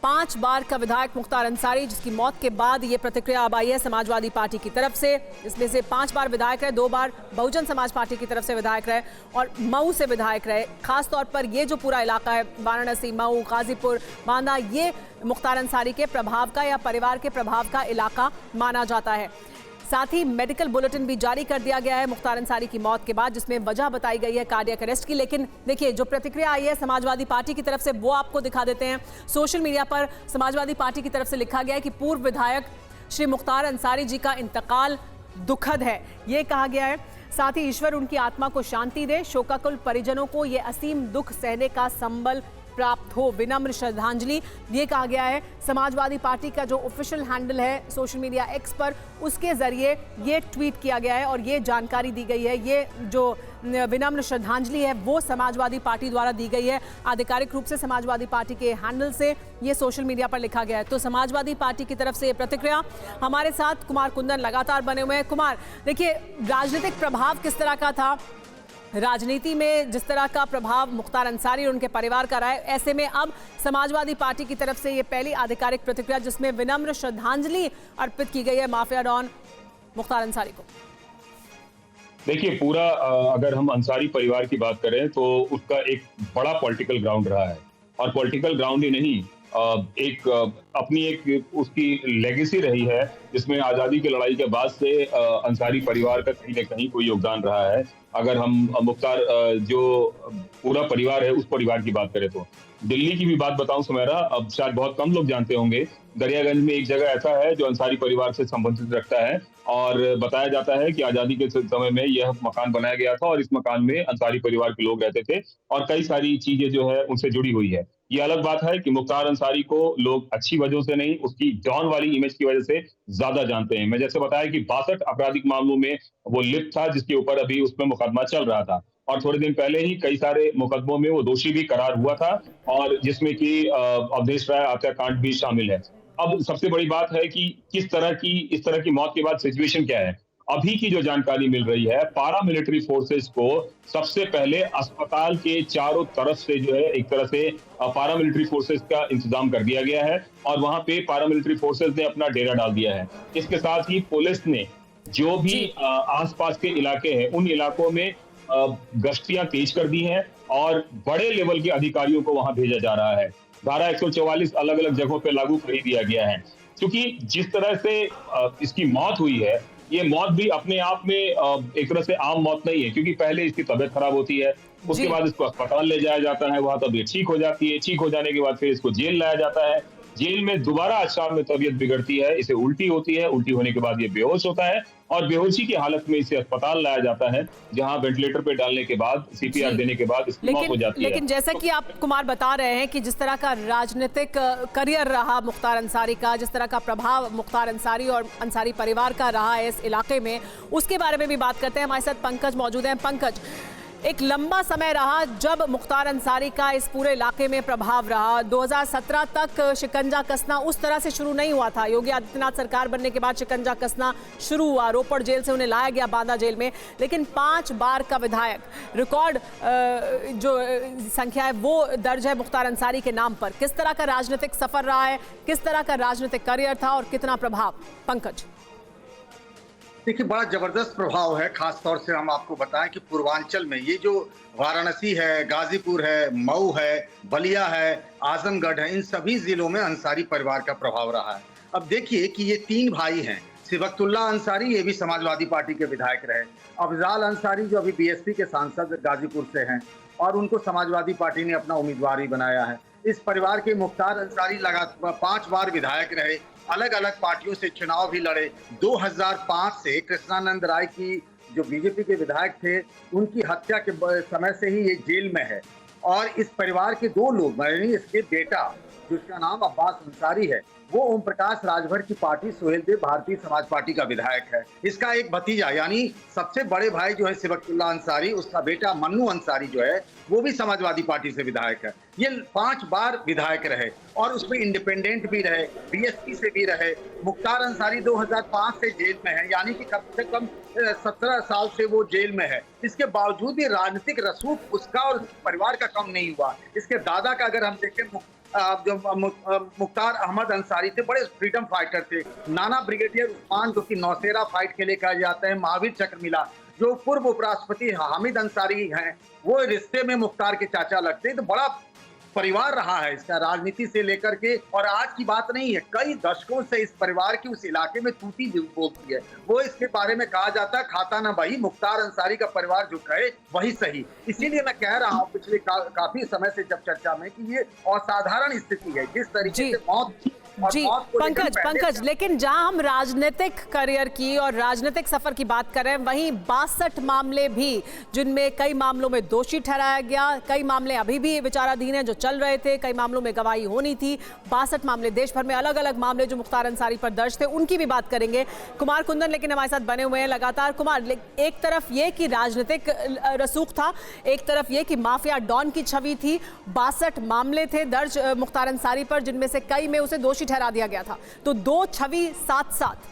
5 बार का विधायक मुख्तार अंसारी, जिसकी मौत के बाद ये प्रतिक्रिया अब आई है समाजवादी पार्टी की तरफ से। इसमें से 5 बार विधायक रहे, 2 बार बहुजन समाज पार्टी की तरफ से विधायक रहे और मऊ से विधायक रहे। खास तौर पर ये जो पूरा इलाका है, वाराणसी, मऊ, गाजीपुर, बांदा, ये मुख्तार अंसारी के प्रभाव का या परिवार के प्रभाव का इलाका माना जाता है। साथ ही मेडिकल बुलेटिन भी जारी कर दिया गया है मुख्तार अंसारी की मौत के बाद, जिसमें वजह बताई गई है कार्डियक अरेस्ट की। लेकिन देखिए, जो प्रतिक्रिया आई है समाजवादी पार्टी की तरफ से वो आपको दिखा देते हैं। सोशल मीडिया पर समाजवादी पार्टी की तरफ से लिखा गया है कि पूर्व विधायक श्री मुख्तार अंसारी जी का इंतकाल दुखद है, ये कहा गया है। साथ ही ईश्वर उनकी आत्मा को शांति दे, शोकाकुल परिजनों को ये असीम दुख सहने का संबल प्राप्त हो, विनम्र श्रद्धांजलि, ये कहा गया है। समाजवादी पार्टी का जो ऑफिशियल हैंडल है सोशल मीडिया एक्स पर, उसके जरिए ये ट्वीट किया गया है और ये जानकारी दी गई है। ये जो विनम्र श्रद्धांजलि है वो समाजवादी पार्टी द्वारा दी गई है, आधिकारिक रूप से समाजवादी पार्टी के हैंडल से ये सोशल मीडिया पर लिखा गया है। तो समाजवादी पार्टी की तरफ से ये प्रतिक्रिया। हमारे साथ कुमार कुंदन लगातार बने हुए हैं। कुमार, देखिए, राजनीतिक प्रभाव किस तरह का था, राजनीति में जिस तरह का प्रभाव मुख्तार अंसारी और उनके परिवार का रहा है, ऐसे में अब समाजवादी पार्टी की तरफ से ये पहली आधिकारिक प्रतिक्रिया जिसमें विनम्र श्रद्धांजलि अर्पित की गई है माफिया डॉन मुख्तार अंसारी को। देखिए, पूरा अगर हम अंसारी परिवार की बात करें तो उसका एक बड़ा पॉलिटिकल ग्राउंड रहा है, और पॉलिटिकल ग्राउंड ही नहीं, अपनी एक उसकी लेगेसी रही है, जिसमें आज़ादी की लड़ाई के बाद से अंसारी परिवार का कहीं न कहीं कोई योगदान रहा है। अगर हम मुख्तार जो पूरा परिवार है उस परिवार की बात करें तो दिल्ली की भी बात बताऊं सुमेरा, अब शायद बहुत कम लोग जानते होंगे, दरियागंज में एक जगह ऐसा है जो अंसारी परिवार से संबंधित रखता है, और बताया जाता है कि आजादी के समय में यह मकान बनाया गया था और इस मकान में अंसारी परिवार के लोग रहते थे और कई सारी चीजें जो है उनसे जुड़ी हुई है। ये अलग बात है कि मुख्तार अंसारी को लोग अच्छी वजहों से नहीं, उसकी डॉन वाली इमेज की वजह से ज्यादा जानते हैं। मैं जैसे बताया कि 62 आपराधिक मामलों में वो लिप्त था, जिसके ऊपर अभी उसमें मुकदमा चल रहा था, और थोड़े दिन पहले ही कई सारे मुकदमों में वो दोषी भी करार हुआ था, और जिसमें कि अवधेश राय हत्याकांड भी शामिल है। अब सबसे बड़ी बात है कि इस तरह की मौत के बाद सिचुएशन क्या है। अभी की जो जानकारी मिल रही है, पारा मिलिट्री फोर्सेस को सबसे पहले अस्पताल के चारों तरफ से जो है एक तरह से पारा मिलिट्री फोर्सेस का इंतजाम कर दिया गया है, और वहां पे पारा मिलिट्री फोर्सेस ने अपना डेरा डाल दिया है। इसके साथ ही पुलिस ने जो भी आसपास के इलाके हैं उन इलाकों में गश्तियां तेज कर दी हैं, और बड़े लेवल के अधिकारियों को वहां भेजा जा रहा है। धारा 144 अलग अलग जगहों पे लागू कर दिया गया है, क्योंकि जिस तरह से इसकी मौत हुई है, ये मौत भी अपने आप में एक तरह से आम मौत नहीं है, क्योंकि पहले इसकी तबीयत खराब होती है, उसके बाद इसको अस्पताल ले जाया जाता है, वहां तबीयत ठीक हो जाती है, ठीक हो जाने के बाद फिर इसको जेल लाया जाता है, जेल में दोबारा अचार में तबीयत बिगड़ती है, इसे उल्टी होती है, उल्टी होने के बाद ये बेहोश होता है, और बेहोशी की हालत में इसे अस्पताल लाया जाता है, जहां वेंटिलेटर पे डालने के बाद, सीपीआर देने के बाद इसकी मौत हो जाती है। लेकिन जैसा कि आप कुमार बता रहे हैं कि जिस तरह का राजनीतिक करियर रहा मुख्तार अंसारी का, जिस तरह का प्रभाव मुख्तार अंसारी और अंसारी परिवार का रहा है इस इलाके में, उसके बारे में भी बात करते हैं। हमारे साथ पंकज मौजूद हैं। पंकज, एक लंबा समय रहा जब मुख्तार अंसारी का इस पूरे इलाके में प्रभाव रहा। 2017 तक शिकंजा कसना उस तरह से शुरू नहीं हुआ था। योगी आदित्यनाथ सरकार बनने के बाद शिकंजा कसना शुरू हुआ, रोपड़ जेल से उन्हें लाया गया बांदा जेल में, लेकिन 5 बार का विधायक, रिकॉर्ड जो संख्या है वो दर्ज है मुख्तार अंसारी के नाम पर। किस तरह का राजनीतिक सफर रहा है, किस तरह का राजनीतिक करियर था और कितना प्रभाव? पंकज, देखिए, बड़ा जबरदस्त प्रभाव है। खास तौर से हम आपको बताएं कि पूर्वांचल में ये जो वाराणसी है, गाजीपुर है, मऊ है, बलिया है, आजमगढ़ है, इन सभी जिलों में अंसारी परिवार का प्रभाव रहा है। अब देखिए कि ये 3 भाई हैं, सिबकतुल्ला अंसारी, ये भी समाजवादी पार्टी के विधायक रहे, अफजाल अंसारी जो अभी बीएसपी के सांसद गाजीपुर से हैं, और उनको समाजवादी पार्टी ने अपना उम्मीदवार भी बनाया है। इस परिवार के मुख्तार अंसारी लगातार 5 बार विधायक रहे, अलग अलग पार्टियों से चुनाव भी लड़े। 2005 से कृष्णानंद राय की जो बीजेपी के विधायक थे, उनकी हत्या के समय से ही ये जेल में है, और इस परिवार के 2 लोग, यानी इसके बेटा जिसका नाम अब्बास अंसारी है, वो ओम प्रकाश राजभर की पार्टी सुहेलदेव भारतीय समाज पार्टी का विधायक है। इसका एक भतीजा यानी सबसे बड़े भाई जो है सिबकतुल्ला अंसारी, उसका बेटा मन्नू अंसारी जो है वो भी समाजवादी पार्टी से विधायक है। ये 5 बार विधायक रहे और उसमें इंडिपेंडेंट भी रहे, बीएसपी से भी रहे। मुख्तार अंसारी 2005 से जेल में है, यानी कि कम से कम 17 साल से वो जेल में है। इसके बावजूद भी राजनीतिक रसूख उसका और उसके परिवार का कम नहीं हुआ। इसके दादा का अगर हम देखें, जो मुख्तार अहमद अंसारी थे, बड़े फ्रीडम फाइटर थे। नाना ब्रिगेडियर उस्मान, जो कि नौशेरा फाइट के लिए कहा जाता है, महावीर चक्र मिला। जो पूर्व उपराष्ट्रपति हामिद अंसारी हैं, वो रिश्ते में मुख्तार के चाचा लगते हैं। तो बड़ा परिवार रहा है इसका, राजनीति से लेकर के, और आज की बात नहीं है, कई दशकों से इस परिवार की उस इलाके में टूटी बोलती है। वो इसके बारे में कहा जाता है, खाता ना भाई, मुख्तार अंसारी का परिवार जो कहे वही सही। इसीलिए मैं कह रहा हूँ पिछले काफी समय से जब चर्चा में कि ये असाधारण स्थिति है, जिस तरीके से मौत जी पंकज, लेकिन जहां हम राजनीतिक करियर की और राजनीतिक सफर की बात कर रहे हैं, वहीं 62 मामले भी, जिनमें कई मामलों में दोषी ठहराया गया, कई मामले अभी भी विचाराधीन हैं जो चल रहे थे, कई मामलों में गवाही होनी थी। 62 मामले, देश भर में अलग अलग मामले जो मुख्तार अंसारी पर दर्ज थे, उनकी भी बात करेंगे। कुमार कुंदन लेकिन हमारे साथ बने हुए हैं लगातार। कुमार, एक तरफ ये कि राजनीतिक रसूख था, एक तरफ ये कि माफिया डॉन की छवि थी। 62 मामले थे दर्ज मुख्तार अंसारी पर, जिनमें से कई में उसे दोषी ठहरा दिया गया था। तो दो छवि साथ साथ।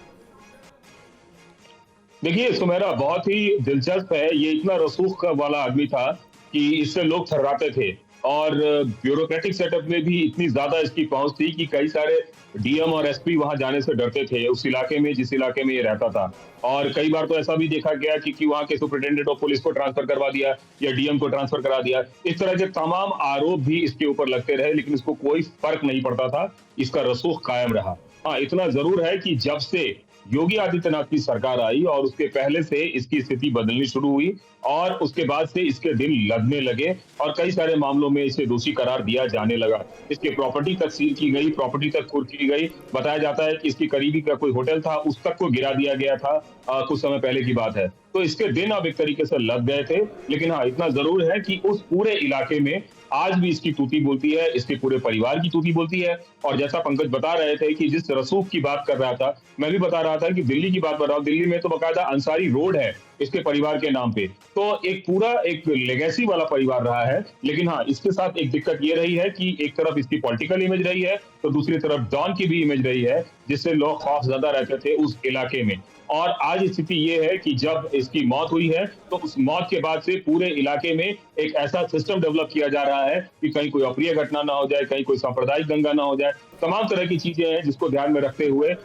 देखिए सुमेरा, बहुत ही दिलचस्प है। ये इतना रसूख वाला आदमी था कि इससे लोग थर्राते थे, और ब्यूरोक्रेटिक सेटअप में भी इतनी ज्यादा इसकी पहुंच थी कि कई सारे डीएम और एसपी वहां जाने से डरते थे, उस इलाके में जिस इलाके में ये रहता था। और कई बार तो ऐसा भी देखा गया कि वहां के सुपरिटेंडेंट ऑफ पुलिस को ट्रांसफर करवा दिया या डीएम को ट्रांसफर करा दिया। इस तरह के तमाम आरोप भी इसके ऊपर लगते रहे, लेकिन इसको कोई फर्क नहीं पड़ता था, इसका रसूख कायम रहा। हाँ, इतना जरूर है कि जब से योगी आदित्यनाथ की सरकार आई और उसके पहले से इसकी स्थिति बदलनी शुरू हुई, और उसके बाद से इसके दिन लगने लगे और कई सारे मामलों में इसे दोषी करार दिया जाने लगा। इसकी प्रॉपर्टी तक सील की गई, प्रॉपर्टी तक कुर्क की गई। बताया जाता है कि इसकी करीबी का कोई होटल था, उस तक को गिरा दिया गया था, कुछ समय पहले की बात है। तो इसके दिन अब एक तरीके से लग गए थे। लेकिन हाँ, इतना जरूर है कि उस पूरे इलाके में आज भी इसकी तूती बोलती है, इसके पूरे परिवार की तूती बोलती है। और जैसा पंकज बता रहे थे कि जिस रसूख की बात कर रहा था, मैं भी बता रहा था कि दिल्ली की बात कर रहा हूँ। दिल्ली में तो बाकायदा अंसारी रोड है इसके परिवार के नाम पे। तो एक पूरा एक लेगेसी वाला परिवार रहा है। लेकिन हाँ, इसके साथ एक दिक्कत ये रही है कि एक तरफ इसकी पॉलिटिकल इमेज रही है, तो दूसरी तरफ डॉन की भी इमेज रही है, जिससे लोग खौफ ज्यादा रहते थे उस इलाके में। और आज स्थिति ये है कि जब इसकी मौत हुई है, तो उस मौत के बाद से पूरे इलाके में एक ऐसा सिस्टम डेवलप किया जा रहा है कि कहीं कोई अप्रिय घटना ना हो जाए, कहीं कोई सांप्रदायिक दंगा ना हो जाए। तमाम तरह की चीजें हैं जिसको ध्यान में रखते हुए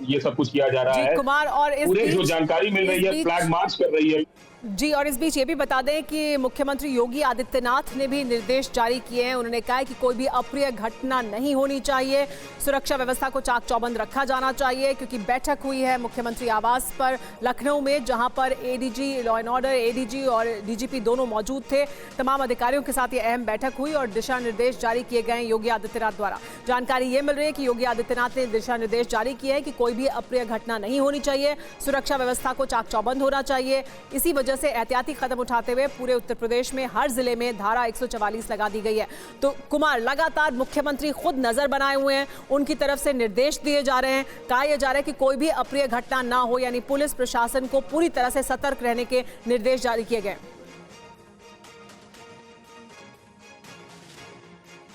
ये सब कुछ किया जा रहा है। कुमार, और पूरे जो जानकारी मिल रही है, फ्लैग मार्च कर रही है जी। और इस बीच ये भी बता दें कि मुख्यमंत्री योगी आदित्यनाथ ने भी निर्देश जारी किए हैं। उन्होंने कहा है कि कोई भी अप्रिय घटना नहीं होनी चाहिए, सुरक्षा व्यवस्था को चाक चौबंद रखा जाना चाहिए, क्योंकि बैठक हुई है मुख्यमंत्री आवास पर लखनऊ में, जहां पर ADG law and order, ADG और डीजीपी दोनों मौजूद थे। तमाम अधिकारियों के साथ ये अहम बैठक हुई और दिशा निर्देश जारी किए गए योगी आदित्यनाथ द्वारा। जानकारी ये मिल रही है कि योगी आदित्यनाथ ने दिशा निर्देश जारी किए हैं कि कोई भी अप्रिय घटना नहीं होनी चाहिए, सुरक्षा व्यवस्था को चाक चौबंद होना चाहिए। इसी वजह से एहतियाती कदम उठाते हुए पूरे उत्तर प्रदेश में हर जिले में धारा 144 लगा दी गई है। तो कुमार, लगातार मुख्यमंत्री खुद नजर बनाए हुए हैं, उनकी तरफ से निर्देश दिए जा रहे हैं, कहा यह जा रहा है कि कोई भी अप्रिय घटना ना हो, यानी पुलिस प्रशासन को पूरी तरह से सतर्क रहने के निर्देश जारी किए गए।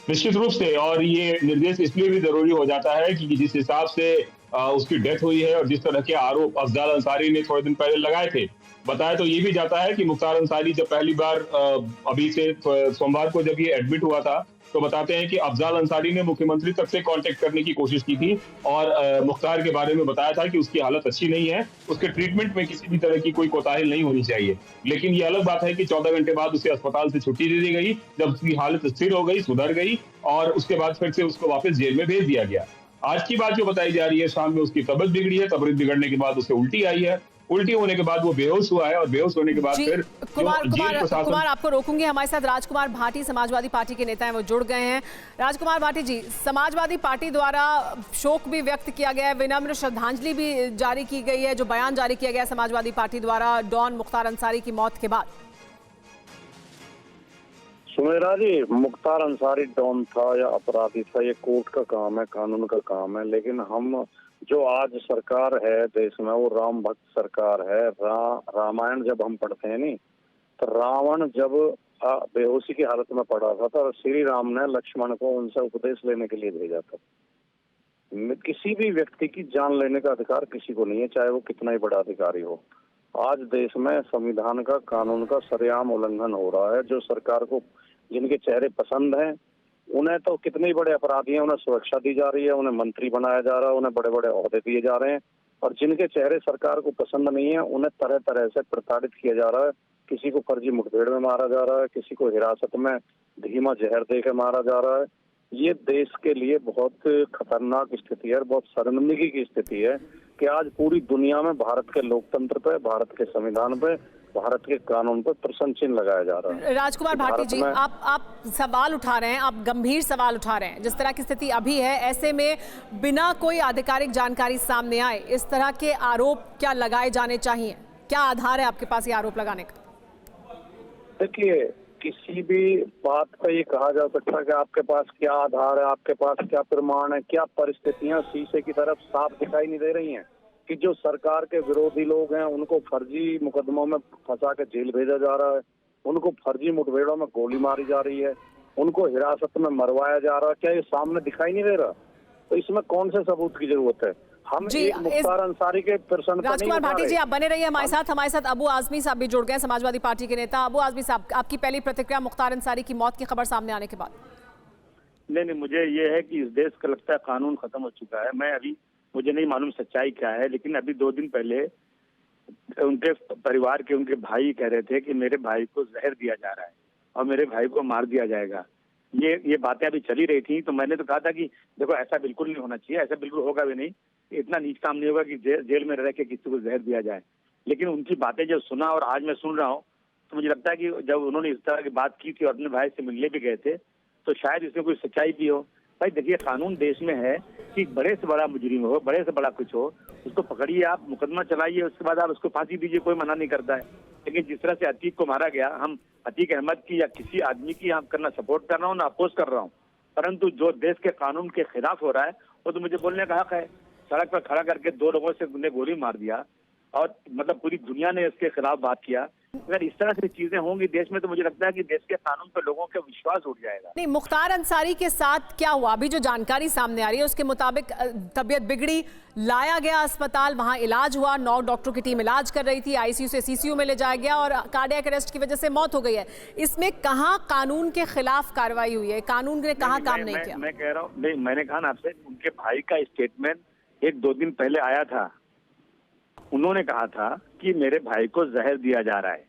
निश्चित रूप से, और ये निर्देश इसलिए भी जरूरी हो जाता है कि जिस हिसाब से उसकी डेथ हुई है और जिस तरह के आरोप अफजाल अंसारी ने थोड़े दिन पहले लगाए थे, बताया तो ये भी जाता है कि मुख्तार अंसारी जब पहली बार अभी से सोमवार को जब ये एडमिट हुआ था, तो बताते हैं कि अफजाल अंसारी ने मुख्यमंत्री तक से कांटेक्ट करने की कोशिश की थी और मुख्तार के बारे में बताया था कि उसकी हालत अच्छी नहीं है, उसके ट्रीटमेंट में किसी भी तरह की कोई कोताही नहीं होनी चाहिए। लेकिन ये अलग बात है कि 14 घंटे बाद उसे अस्पताल से छुट्टी दे दी गई, जब उसकी हालत स्थिर हो गई, सुधर गई, और उसके बाद फिर से उसको वापस जेल में भेज दिया गया। आज की बात जो बताई जा रही है, शाम में उसकी तबीयत बिगड़ी है, तबीयत बिगड़ने के बाद उसे उल्टी आई है, उल्टी होने के बाद वो बेहोश हुआ है, और बेहोश होने के बाद फिर कुमार आपको रोकूंगी। हमारे साथ राजकुमार भाटी, समाजवादी पार्टी के नेता हैं, वो जुड़ गए हैं। राजकुमार भाटी जी, समाजवादी पार्टी द्वारा शोक भी व्यक्त किया गया है, विनम्र श्रद्धांजलि भी जारी की गई है, जो बयान जारी किया गया है समाजवादी पार्टी द्वारा डॉन मुख्तार अंसारी की मौत के बाद। सुमेरा जी, मुख्तार अंसारी डॉन था या अपराधी था, ये कोर्ट का काम है, कानून का काम है। लेकिन हम जो आज सरकार है देश में, वो राम भक्त सरकार है। रामायण जब हम पढ़ते हैं नहीं, तो रावण जब बेहोशी की हालत में पड़ा था और श्री राम ने लक्ष्मण को उनसे उपदेश लेने के लिए भेजा था। किसी भी व्यक्ति की जान लेने का अधिकार किसी को नहीं है, चाहे वो कितना ही बड़ा अधिकारी हो। आज देश में संविधान का, कानून का सरेआम उल्लंघन हो रहा है। जो सरकार को जिनके चेहरे पसंद हैं उन्हें तो कितने ही बड़े अपराधी हैं उन्हें सुरक्षा दी जा रही है, उन्हें मंत्री बनाया जा रहा है, उन्हें बड़े बड़े ओहदे दिए जा रहे हैं। और जिनके चेहरे सरकार को पसंद नहीं है उन्हें तरह तरह से प्रताड़ित किया जा रहा है। किसी को फर्जी मुठभेड़ में मारा जा रहा है, किसी को हिरासत में धीमा जहर देकर मारा जा रहा है। ये देश के लिए बहुत खतरनाक स्थिति है, बहुत शर्मिंदगी की स्थिति है कि आज पूरी दुनिया में भारत के लोकतंत्र पे, भारत के संविधान पे, भारत के कानून पर प्रश्न चिन्ह लगाया जा रहा है। राजकुमार भाटी जी, आप सवाल उठा रहे हैं, आप गंभीर सवाल उठा रहे हैं। जिस तरह की स्थिति अभी है, ऐसे में बिना कोई आधिकारिक जानकारी सामने आए इस तरह के आरोप क्या लगाए जाने चाहिए? क्या आधार है आपके पास ये आरोप लगाने का? देखिए, किसी भी बात पर ये कहा जा सकता है कि आपके पास क्या आधार है, आपके पास क्या प्रमाण है, क्या परिस्थितियां शीशे की तरफ साफ दिखाई नहीं दे रही हैं कि जो सरकार के विरोधी लोग हैं उनको फर्जी मुकदमों में फंसा के जेल भेजा जा रहा है, उनको फर्जी मुठभेड़ों में गोली मारी जा रही है, उनको हिरासत में मरवाया जा रहा है। क्या ये सामने दिखाई नहीं दे रहा? तो इसमें कौन से सबूत की जरूरत है? हम एक मुख्तार अंसारी के प्रश्न पर नहीं राजकुमार उठा भाटी रहे। जी, आप बने रहिए हमारे साथ अबू आजमी साहब भी जुड़ गए, समाजवादी पार्टी के नेता। अबू आजमी साहब, आपकी पहली प्रतिक्रिया मुख्तार अंसारी की मौत की खबर सामने आने के बाद? नहीं, मुझे ये है कि इस देश का लगता है कानून खत्म हो चुका है। मुझे नहीं मालूम सच्चाई क्या है, लेकिन अभी 2 दिन पहले उनके परिवार के उनके भाई कह रहे थे कि मेरे भाई को जहर दिया जा रहा है और मेरे भाई को मार दिया जाएगा। ये बातें अभी चली रही थी, तो मैंने तो कहा था कि देखो ऐसा बिल्कुल नहीं होना चाहिए, ऐसा बिल्कुल होगा भी नहीं, इतना नीच काम नहीं होगा कि जेल में रह के किसी को जहर दिया जाए। लेकिन उनकी बातें जब सुना और आज मैं सुन रहा हूँ तो मुझे लगता है कि जब उन्होंने इस तरह की बात की थी और अपने भाई से मिलने भी गए थे तो शायद इसमें कोई सच्चाई भी हो। भाई देखिए, कानून देश में है कि बड़े से बड़ा मुजरिम हो, बड़े से बड़ा कुछ हो, उसको पकड़िए, आप मुकदमा चलाइए, उसके बाद आप उसको फांसी दीजिए, कोई मना नहीं करता है। लेकिन जिस तरह से अतीक को मारा गया, हम अतीक अहमद की या किसी आदमी की हम करना सपोर्ट कर रहा हूँ ना अपोज कर रहा हूँ, परंतु जो देश के कानून के खिलाफ हो रहा है वो तो मुझे बोलने का हक है। सड़क पर खड़ा करके 2 लोगों से उन्हें गोली मार दिया और मतलब पूरी दुनिया ने इसके खिलाफ बात किया। अगर इस तरह से चीजें होंगी देश में तो मुझे लगता है कि देश के कानून पर लोगों का विश्वास उठ जाएगा। नहीं, मुख्तार अंसारी के साथ क्या हुआ? अभी जो जानकारी सामने आ रही है उसके मुताबिक तबीयत बिगड़ी, लाया गया अस्पताल, वहां इलाज हुआ, 9 डॉक्टरों की टीम इलाज कर रही थी, आईसीयू से सीसीयू में ले जाया गया और कार्डियक अरेस्ट की वजह से मौत हो गई है। इसमें कहां कानून के खिलाफ कार्रवाई हुई है? कानून ने कहां काम नहीं किया? मैं कह रहा हूँ, नहीं, मैंने कहा ना आपसे, उनके भाई का स्टेटमेंट 1-2 दिन पहले आया था। उन्होंने कहा था कि मेरे भाई को जहर दिया जा रहा है,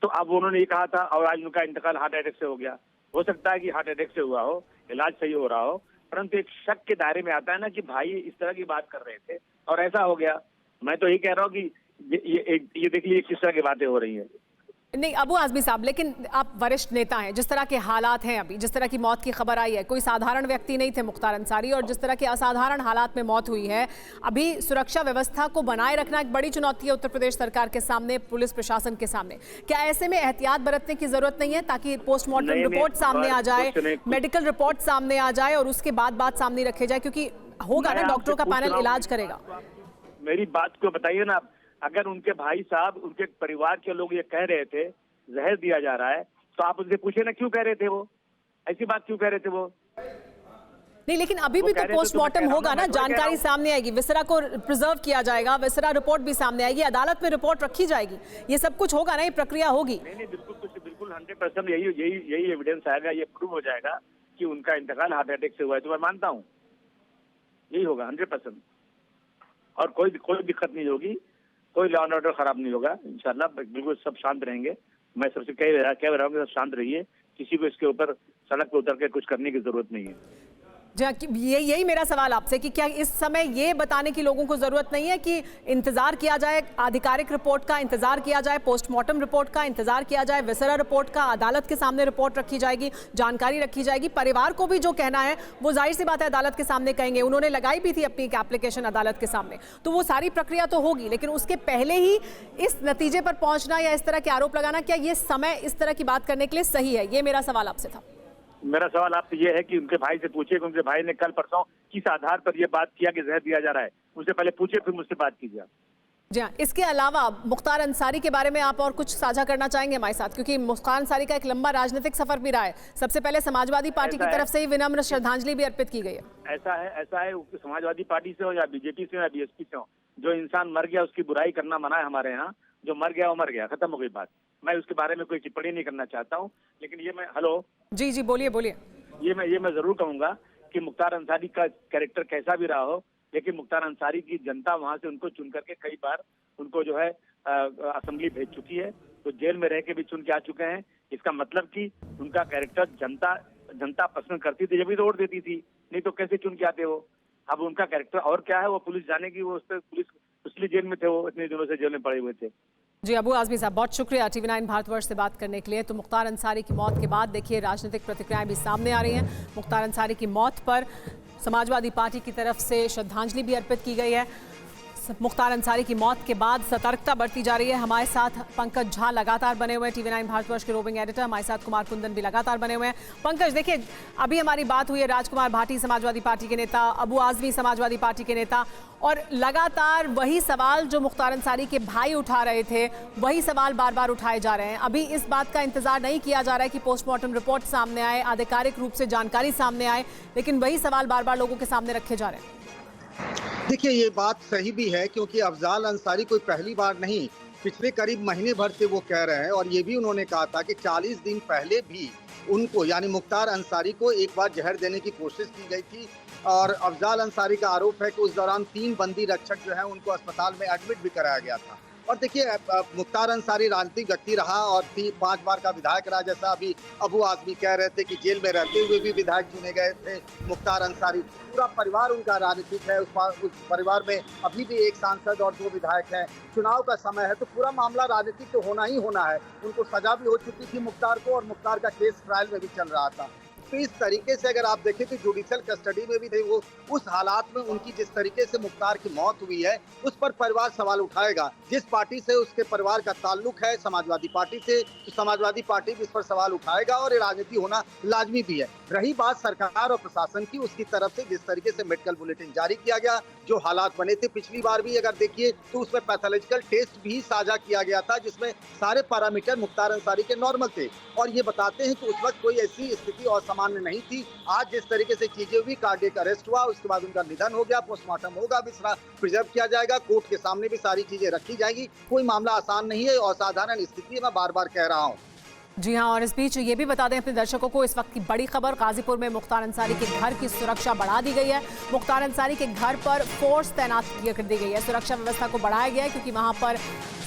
तो अब उन्होंने ये कहा था और आज उनका इंतकाल हार्ट अटैक से हो गया। हो सकता है कि हार्ट अटैक से हुआ हो, इलाज सही हो रहा हो, परंतु एक शक के दायरे में आता है ना कि भाई इस तरह की बात कर रहे थे और ऐसा हो गया। मैं तो यही कह रहा हूँ कि ये देख लीजिए किस तरह की बातें हो रही हैं। नहीं अबू आजमी साहब, लेकिन आप वरिष्ठ नेता हैं, जिस तरह के हालात हैं अभी, जिस तरह की मौत की खबर आई है, कोई साधारण व्यक्ति नहीं थे मुख्तार अंसारी, और जिस तरह के असाधारण हालात में मौत हुई है, अभी सुरक्षा व्यवस्था को बनाए रखना एक बड़ी चुनौती है उत्तर प्रदेश सरकार के सामने, पुलिस प्रशासन के सामने। क्या ऐसे में एहतियात बरतने की जरूरत नहीं है ताकि पोस्टमार्टम रिपोर्ट सामने आ जाए, मेडिकल रिपोर्ट सामने आ जाए और उसके बाद बात सामने रखे जाए, क्योंकि होगा ना डॉक्टरों का पैनल इलाज करेगा। मेरी बात को बताइए ना, अगर उनके भाई साहब, उनके परिवार के लोग ये कह रहे थे जहर दिया जा रहा है, तो आप उनसे पूछे ना क्यों कह रहे थे, वो ऐसी बात क्यों कह रहे थे वो? नहीं, लेकिन अभी भी तो पोस्टमार्टम होगा ना, जानकारी सामने आएगी, विसरा को प्रिजर्व किया जाएगा, विसरा रिपोर्ट भी सामने आएगी, अदालत में रिपोर्ट रखी जाएगी, ये सब कुछ होगा ना, ये प्रक्रिया होगी। नहीं, बिल्कुल 100% यही एविडेंस आएगा, ये प्रूव हो जाएगा कि उनका इंतकाल हार्ट अटैक से हुआ है, तो मैं मानता हूँ यही होगा 100%, और कोई दिक्कत नहीं होगी, कोई लॉ एंड ऑर्डर खराब नहीं होगा, इंशाल्लाह बिल्कुल सब शांत रहेंगे। मैं सबसे कह रहा हूँ कि सब शांत रहिए, किसी को इसके ऊपर सड़क पर उतर के कुछ करने की जरूरत नहीं है। यही मेरा सवाल आपसे कि क्या इस समय ये बताने की लोगों को जरूरत नहीं है कि इंतजार किया जाए, आधिकारिक रिपोर्ट का इंतजार किया जाए, पोस्टमार्टम रिपोर्ट का इंतजार किया जाए, विसरा रिपोर्ट का, अदालत के सामने रिपोर्ट रखी जाएगी, जानकारी रखी जाएगी, परिवार को भी जो कहना है वो जाहिर सी बात है अदालत के सामने कहेंगे, उन्होंने लगाई भी थी अपनी एक एप्लीकेशन अदालत के सामने, तो वो सारी प्रक्रिया तो होगी, लेकिन उसके पहले ही इस नतीजे पर पहुंचना या इस तरह के आरोप लगाना, क्या ये समय इस तरह की बात करने के लिए सही है? ये मेरा सवाल आपसे था। मेरा सवाल आपसे ये है कि उनके भाई से पूछिए कि उनके भाई ने कल परसों किस आधार पर यह बात किया कि जहर दिया जा रहा है, उनसे पहले पूछिए, फिर मुझसे बात कीजिए। जी हाँ, इसके अलावा मुख्तार अंसारी के बारे में आप और कुछ साझा करना चाहेंगे हमारे साथ, क्योंकि मुख्तार अंसारी का एक लंबा राजनीतिक सफर भी रहा है। सबसे पहले समाजवादी पार्टी की तरफ से ही विनम्र श्रद्धांजलि भी अर्पित की गई है। ऐसा है समाजवादी पार्टी से हो या बीजेपी से हो या बीएसपी से हो, जो इंसान मर गया उसकी बुराई करना मना है हमारे यहाँ। जो मर गया वो मर गया, खत्म हो गई बात। मैं उसके बारे में कोई टिप्पणी नहीं करना चाहता हूँ, लेकिन ये मैं जी जी बोलिए बोलिए। ये मैं जरूर कहूंगा कि मुख्तार अंसारी का कैरेक्टर कैसा भी रहा हो, लेकिन मुख्तार अंसारी की जनता वहां से उनको चुन करके कई बार उनको जो है असेंबली भेज चुकी है, तो जेल में रह के भी चुन के आ चुके हैं। इसका मतलब कि उनका कैरेक्टर जनता पसंद करती थी, जब भी तो वोट देती थी, नहीं तो कैसे चुन के आते हो। अब उनका कैरेक्टर और क्या है वो पुलिस जानेगी। वो पुलिस इसलिए जेल में थे, वो इतने दिनों से जेल में पड़े हुए थे। जी अबू आजमी साहब, बहुत शुक्रिया TV9 भारतवर्ष से बात करने के लिए। तो मुख्तार अंसारी की मौत के बाद देखिए राजनीतिक प्रतिक्रियाएं भी सामने आ रही हैं। मुख्तार अंसारी की मौत पर समाजवादी पार्टी की तरफ से श्रद्धांजलि भी अर्पित की गई है। मुख्तार अंसारी की मौत के बाद सतर्कता बढ़ती जा रही है। हमारे साथ पंकज झा लगातार बने हुए हैं, TV9 भारतवर्ष के रोविंग एडिटर। हमारे साथ कुमार कुंदन भी लगातार बने हुए हैं। पंकज, देखिए अभी हमारी बात हुई है राजकुमार भाटी समाजवादी पार्टी के नेता, अबू आजमी समाजवादी पार्टी के नेता, और लगातार वही सवाल जो मुख्तार अंसारी के भाई उठा रहे थे वही सवाल बार बार उठाए जा रहे हैं। अभी इस बात का इंतजार नहीं किया जा रहा है कि पोस्टमार्टम रिपोर्ट सामने आए, आधिकारिक रूप से जानकारी सामने आए, लेकिन वही सवाल बार बार लोगों के सामने रखे जा रहे हैं। देखिए ये बात सही भी है, क्योंकि अफजाल अंसारी कोई पहली बार नहीं, पिछले करीब महीने भर से वो कह रहे हैं, और ये भी उन्होंने कहा था कि 40 दिन पहले भी उनको यानी मुख्तार अंसारी को एक बार जहर देने की कोशिश की गई थी। और अफजाल अंसारी का आरोप है कि उस दौरान 3 बंदी रक्षक जो है उनको अस्पताल में एडमिट भी कराया गया था। और देखिए मुख्तार अंसारी राजनीतिक व्यक्ति रहा और 5 बार का विधायक रहा, जैसा अभी अबू आजमी कह रहे थे कि जेल में रहते हुए भी विधायक चुने गए थे मुख्तार अंसारी। पूरा परिवार उनका राजनीतिक है, उस परिवार में अभी भी 1 सांसद और 2 विधायक हैं। चुनाव का समय है तो पूरा मामला राजनीतिक तो होना ही होना है। उनको सजा भी हो चुकी थी मुख्तार को, और मुख्तार का केस ट्रायल में भी चल रहा था। तो इस तरीके से अगर आप देखें तो जुडिशियल कस्टडी में भी थे वो, उस हालात में उनकी जिस तरीके से मुख्तार की मौत हुई है उस पर परिवार सवाल उठाएगा। जिस पार्टी से उसके परिवार का ताल्लुक है समाजवादी पार्टी से, तो समाजवादी पार्टी भी इस पर सवाल उठाएगा और ये राजनीति होना लाजमी भी है। रही बात सरकार और प्रशासन की, उसकी तरफ से जिस तरीके से मेडिकल बुलेटिन जारी किया गया, जो हालात बने थे पिछली बार भी अगर देखिए तो उसमें पैथोलॉजिकल टेस्ट भी साझा किया गया था, जिसमें सारे पैरामीटर मुख्तार अंसारी के नॉर्मल थे, और ये बताते हैं कि उस वक्त कोई ऐसी स्थिति और सामान्य नहीं थी। आज जिस तरीके से चीजें हुई, कार्डियक अरेस्ट हुआ, उसके बाद उनका निधन हो गया, पोस्टमार्टम होगा, प्रिजर्व किया जाएगा, कोर्ट के सामने भी सारी चीजें रखी जाएगी। कोई मामला आसान नहीं है, असाधारण स्थिति है, मैं बार बार कह रहा हूँ। जी हाँ, और इस बीच ये भी बता दें अपने दर्शकों को इस वक्त की बड़ी खबर, गाजीपुर में मुख्तार अंसारी के घर की सुरक्षा बढ़ा दी गई है। मुख्तार अंसारी के घर पर फोर्स तैनात कर दी गई है, सुरक्षा व्यवस्था को बढ़ाया गया है, क्योंकि वहां पर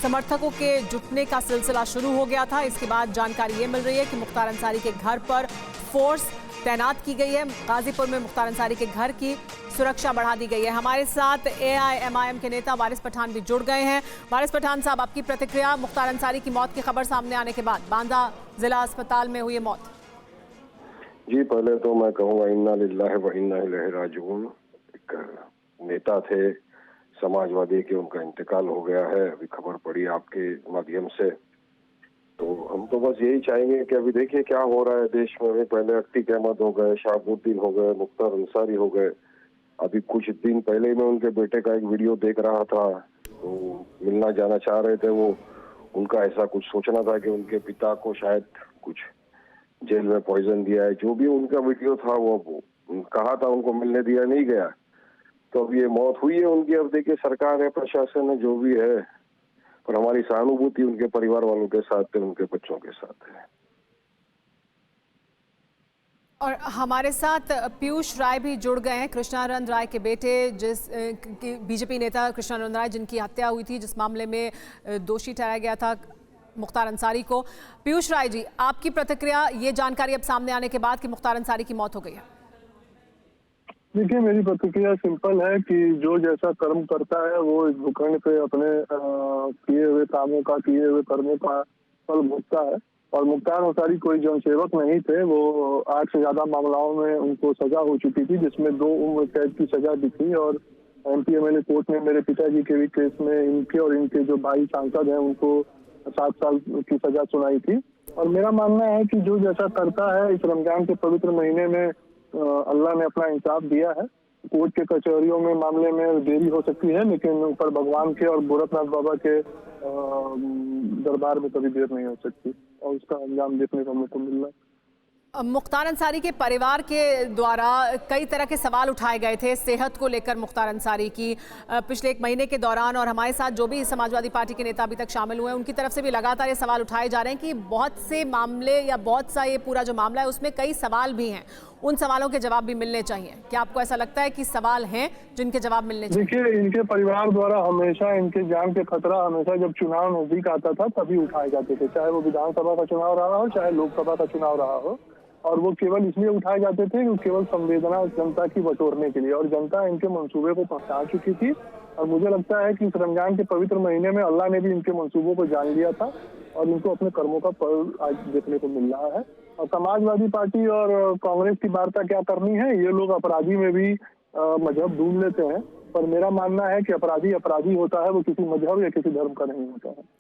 समर्थकों के जुटने का सिलसिला शुरू हो गया था। इसके बाद जानकारी ये मिल रही है कि मुख्तार अंसारी के घर पर फोर्स तैनात की गई है। गाजीपुर में मुख्तार अंसारी के घर की सुरक्षा बढ़ा दी गई है। हमारे साथ AIMIM के नेता वारिस पठान भी जुड़ गए हैं। वारिस पठान साहब, आपकी प्रतिक्रिया मुख्तार अंसारी की मौत की खबर सामने आने के बाद, बांदा जिला अस्पताल में हुई मौत। जी, पहले तो मैं कहूँगा इन्ना लिल्लाहि व इन्ना इलैहि राजिऊन। एक नेता थे समाजवादी के, उनका इंतकाल हो गया है, अभी खबर पड़ी आपके माध्यम से। तो हम तो बस यही चाहेंगे कि अभी देखिए क्या हो रहा है देश में। अभी पहले अतीक अहमद हो गए, शहाबुद्दीन हो गए, मुख्तार अंसारी हो गए। अभी कुछ दिन पहले मैं उनके बेटे का एक वीडियो देख रहा था, तो मिलना जाना चाह रहे थे वो। उनका ऐसा कुछ सोचना था कि उनके पिता को शायद कुछ जेल में पॉइजन दिया है, जो भी उनका वीडियो था वो कहा था उनको मिलने दिया नहीं गया। तो अब ये मौत हुई है उनकी। अब देखिए सरकार है, प्रशासन है, जो भी है, और हमारी सहानुभूति उनके परिवार वालों के साथ है, उनके बच्चों के साथ है। और हमारे साथ पीयूष राय भी जुड़ गए हैं, कृष्णानंद राय के बेटे, बीजेपी नेता कृष्णानंद राय जिनकी हत्या हुई थी, जिस मामले में दोषी ठहराया गया था मुख्तार अंसारी को। पीयूष राय जी, आपकी प्रतिक्रिया, ये जानकारी अब सामने आने के बाद कि मुख्तार अंसारी की मौत हो गई है। देखिए, मेरी प्रतिक्रिया सिंपल है कि जो जैसा कर्म करता है वो इस भूखंड पे अपने किए हुए कामों का, किए हुए कर्मों का फल भोगता है। और मुख्तार अंसारी कोई जनसेवक नहीं थे, वो 8 से ज्यादा मामलाओं में उनको सजा हो चुकी थी, जिसमें 2 उम्र कैद की सजा दी थी। और MP MLA कोर्ट ने मेरे पिताजी के भी केस में इनके और इनके जो भाई सांसद हैं उनको 7 साल की सजा सुनाई थी। और मेरा मानना है कि जो जैसा करता है, इस रमजान के पवित्र महीने में अल्लाह ने अपना इंसाफ दिया है। कोर्ट के कचहरियों में मामले में देरी हो सकती है, लेकिन ऊपर भगवान के और गोरखनाथ बाबा के दरबार में कभी देर नहीं हो सकती और उसका अंजाम देखने का मौका मिल रहा है। मुख्तार अंसारी के परिवार के द्वारा कई तरह के सवाल उठाए गए थे सेहत को लेकर मुख्तार अंसारी की पिछले 1 महीने के दौरान, और हमारे साथ जो भी समाजवादी पार्टी के नेता अभी तक शामिल हुए हैं उनकी तरफ से भी लगातार ये सवाल उठाए जा रहे हैं कि बहुत से मामले या बहुत सा ये पूरा जो मामला है उसमें कई सवाल भी हैं, उन सवालों के जवाब भी मिलने चाहिए। क्या आपको ऐसा लगता है कि सवाल हैं जिनके जवाब मिलने चाहिए? देखिए, इनके परिवार द्वारा हमेशा इनके जान के खतरा हमेशा जब चुनाव नजदीक आता था तभी उठाए जाते थे, चाहे वो विधानसभा का चुनाव रहा हो चाहे लोकसभा का चुनाव रहा हो, और वो केवल इसलिए उठाए जाते थे कि केवल संवेदना जनता की बटोरने के लिए, और जनता इनके मंसूबे को पहचान चुकी थी। और मुझे लगता है कि इस रमजान के पवित्र महीने में अल्लाह ने भी इनके मंसूबों को जान लिया था और इनको अपने कर्मों का फल आज देखने को मिल रहा है। और समाजवादी पार्टी और कांग्रेस की वार्ता क्या करनी है, ये लोग अपराधी में भी मजहब ढूंढ लेते हैं, पर मेरा मानना है कि अपराधी अपराधी होता है, वो किसी मजहब या किसी धर्म का नहीं होता है।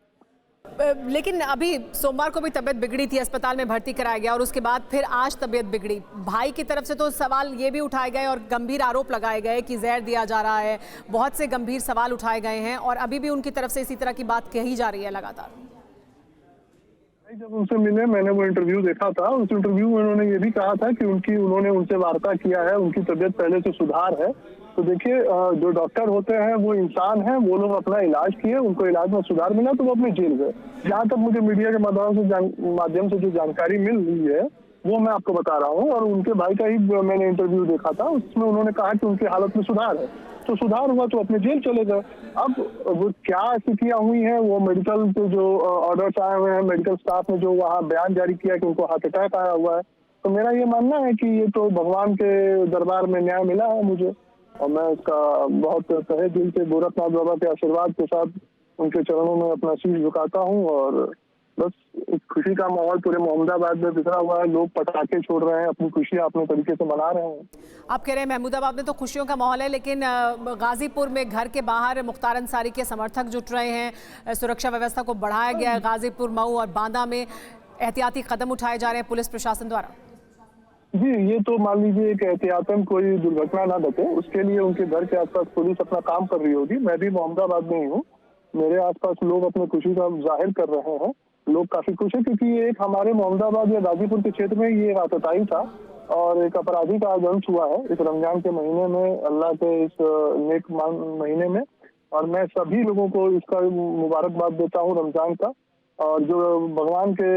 लेकिन अभी सोमवार को भी तबीयत बिगड़ी थी, अस्पताल में भर्ती कराया गया और उसके बाद फिर आज तबीयत बिगड़ी। भाई की तरफ से तो सवाल ये भी उठाए गए और गंभीर आरोप लगाए गए कि जहर दिया जा रहा है, बहुत से गंभीर सवाल उठाए गए हैं और अभी भी उनकी तरफ से इसी तरह की बात कही जा रही है लगातार। जब उनसे मिले, मैंने वो इंटरव्यू देखा था, उस इंटरव्यू में उन्होंने ये भी कहा था कि उन्होंने उनसे वार्ता किया है, उनकी तबीयत पहले से सुधार है। तो देखिए, जो डॉक्टर होते हैं वो इंसान हैं, वो लोग अपना इलाज किए, उनको इलाज में सुधार मिला तो वो अपने जेल गए। जहाँ तक मुझे मीडिया के माध्यम से जो जानकारी मिल रही है वो मैं आपको बता रहा हूँ, और उनके भाई का ही मैंने इंटरव्यू देखा था, उसमें उन्होंने कहा कि उनकी हालत में सुधार है, तो सुधार हुआ तो अपने जेल चले गए। अब वो क्या स्थितियां हुई हैं, वो मेडिकल के जो ऑर्डर्स आए हुए हैं, मेडिकल स्टाफ ने जो वहाँ बयान जारी किया कि उनको हार्ट अटैक आया हुआ है, तो मेरा ये मानना है कि ये तो भगवान के दरबार में न्याय मिला है मुझे, और मैं उसका बहुत तहे दिल से गोरखनाथ बाबा के आशीर्वाद के साथ उनके चरणों में अपना शीश झुकाता हूँ। और बस एक खुशी का माहौल पूरे मोहम्मदाबाद में बिखरा हुआ है, लोग पटाखे छोड़ रहे हैं, अपनी खुशियां अपने तरीके से मना रहे हैं। आप कह रहे हैं महमूदाबाद में तो खुशियों का माहौल है, लेकिन गाजीपुर में घर के बाहर मुख्तार अंसारी के समर्थक जुट रहे हैं, सुरक्षा व्यवस्था को बढ़ाया गया है। गाजीपुर, मऊ और बांदा में एहतियाती कदम उठाए जा रहे हैं पुलिस प्रशासन द्वारा। जी, ये तो मान लीजिए एक एहतियातन कोई दुर्घटना ना घटे, उसके लिए उनके घर के आसपास पुलिस अपना काम कर रही होगी। मैं भी मोहम्मदाबाद में ही हूँ, मेरे आसपास लोग अपनी खुशी का जाहिर कर रहे हैं, लोग काफी खुश है, क्योंकि ये एक हमारे मोहम्मदाबाद या गाजीपुर के क्षेत्र में ये आतताई था और एक अपराधी का आज अंत हुआ है इस रमजान के महीने में, अल्लाह के इस नेक महीने में। और मैं सभी लोगों को इसका मुबारकबाद देता हूँ रमजान का, और जो भगवान के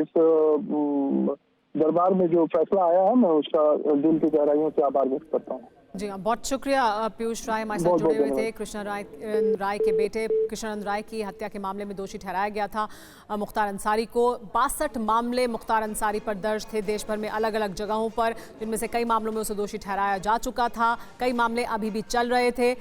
इस दरबार में जो फैसला आया है, मैं उसका दिल की गहराइयों से आभार व्यक्त करता हूँ। जी हाँ, बहुत शुक्रिया। पीयूष राय हमारे साथ जुड़े हुए थे। कृष्ण राय के बेटे कृष्णानंद राय की हत्या के मामले में दोषी ठहराया गया था मुख्तार अंसारी को। 62 मामले मुख्तार अंसारी पर दर्ज थे देश भर में अलग अलग जगहों पर, जिनमें से कई मामलों में उसे दोषी ठहराया जा चुका था, कई मामले अभी भी चल रहे थे।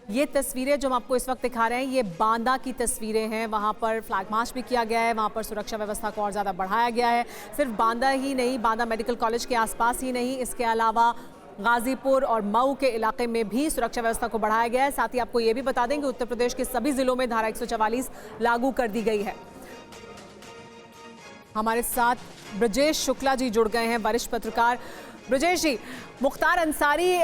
ये तस्वीरें जो हम आपको इस वक्त दिखा रहे हैं, ये बांदा की तस्वीरें हैं। वहाँ पर फ्लैग मार्च भी किया गया है, वहाँ पर सुरक्षा व्यवस्था को और ज़्यादा बढ़ाया गया है। सिर्फ बांदा ही नहीं, बांदा मेडिकल कॉलेज के आसपास ही नहीं, इसके अलावा गाजीपुर और मऊ के इलाके में भी सुरक्षा व्यवस्था को बढ़ाया गया है। साथ ही आपको ये भी बता दें कि उत्तर प्रदेश के सभी जिलों में धारा 144 लागू कर दी गई है। हमारे साथ ब्रजेश शुक्ला जी जुड़ गए हैं, वरिष्ठ पत्रकार। ब्रजेश जी, मुख्तार अंसारी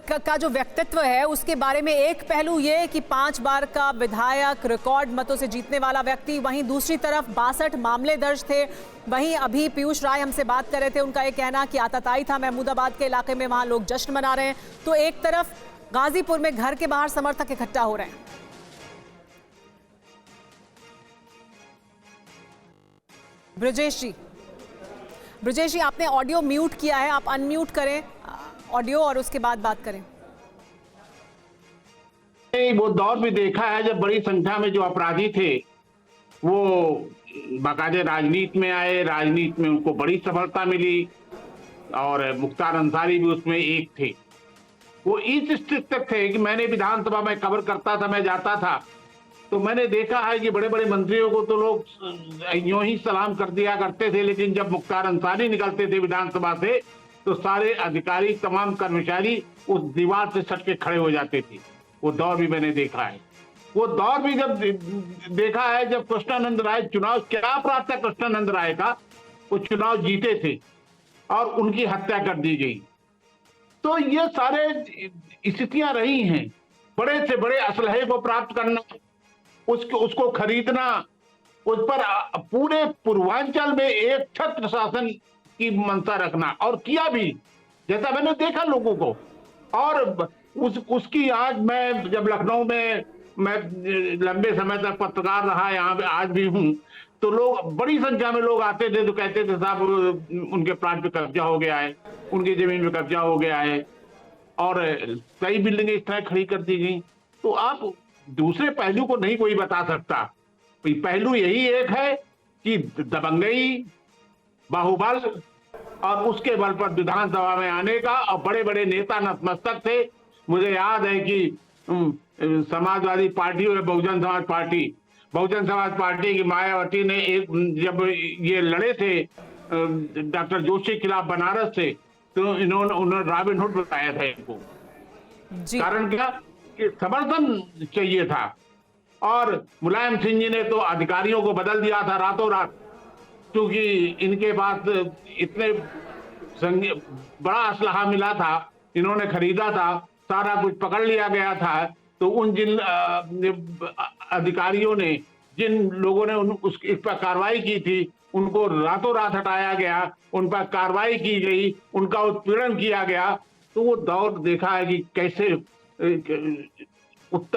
का जो व्यक्तित्व है उसके बारे में एक पहलू ये कि 5 बार का विधायक, रिकॉर्ड मतों से जीतने वाला व्यक्ति, वहीं दूसरी तरफ 62 मामले दर्ज थे। वहीं अभी पीयूष राय हमसे बात कर रहे थे, उनका ये कहना कि आतताई था महमूदाबाद के इलाके में, वहां लोग जश्न मना रहे हैं। तो एक तरफ गाजीपुर में घर के बाहर समर्थक इकट्ठा हो रहे हैं। ब्रजेश जी, आपने ऑडियो म्यूट किया है, आप अनम्यूट करें ऑडियो और उसके बाद बात करें। वो दौर भी देखा है जब बड़ी संख्या में जो अपराधी थे वो बाकायदे राजनीति में आए, राजनीति में उनको बड़ी सफलता मिली और मुख्तार अंसारी भी उसमें एक थे। वो इस स्थिति तक थे कि मैंने विधानसभा में कवर करता था, मैं जाता था तो मैंने देखा है कि बड़े बड़े मंत्रियों को तो लोग यूं ही सलाम कर दिया करते थे, लेकिन जब मुख्तार अंसारी निकलते थे विधानसभा से तो सारे अधिकारी, तमाम कर्मचारी उस दीवार से सट के खड़े हो जाते थे। वो दौर भी मैंने देखा है। वो दौर भी जब देखा है जब कृष्णानंद राय चुनाव, क्या अपराध था कृष्णानंद राय का, वो चुनाव जीते थे और उनकी हत्या कर दी गई। तो ये सारे स्थितियां रही हैं। बड़े से बड़े असलहे को प्राप्त करना, उसको खरीदना, उस पर पूरे पूर्वांचल में एक छत्र शासन की मंशा रखना, और किया भी, जैसा मैंने देखा लोगों को। और उसकी आज मैं जब लखनऊ में मैं लंबे समय तक पत्रकार रहा, यहाँ पे आज भी हूँ, तो लोग बड़ी संख्या में लोग आते थे तो कहते थे साहब उनके प्लाट पे कब्जा हो गया है, उनकी जमीन पे कब्जा हो गया है, और कई बिल्डिंगें इस तरह खड़ी कर दी गई। तो आप दूसरे पहलू को नहीं कोई बता सकता। पहलू यही एक है कि दबंगई, बाहुबल, और उसके बल पर विधानसभा में आने का, और बड़े बड़े नेता नतमस्तक थे। मुझे याद है कि समाजवादी पार्टी और बहुजन समाज पार्टी की मायावती ने जब ये लड़े थे डॉक्टर जोशी के खिलाफ बनारस से, तो उन्होंने रॉबिनहुड बताया था इनको। कारण क्या कि समर्थन चाहिए था। और मुलायम सिंह जी ने तो अधिकारियों को बदल दिया था रातों रात, क्योंकि इनके पास इतने बड़ा असलहा मिला था, इन्होंने खरीदा था, सारा कुछ पकड़ लिया गया था। तो उन जिन अधिकारियों ने, जिन लोगों ने इस पर कार्रवाई की थी, उनको रातों रात हटाया गया, उन पर कार्रवाई की गई, उनका उत्पीड़न किया गया। तो वो दौर देखा है कि कैसे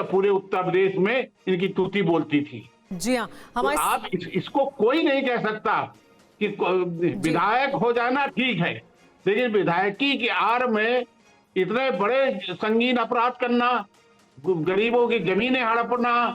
पूरे उत्तर प्रदेश में इनकी तूती बोलती थी। जी हाँ, तो आप इसको कोई नहीं कह सकता कि विधायक हो जाना ठीक है, लेकिन विधायकी की आड़ में इतने बड़े संगीन अपराध करना, गरीबों की जमीनें हड़पना,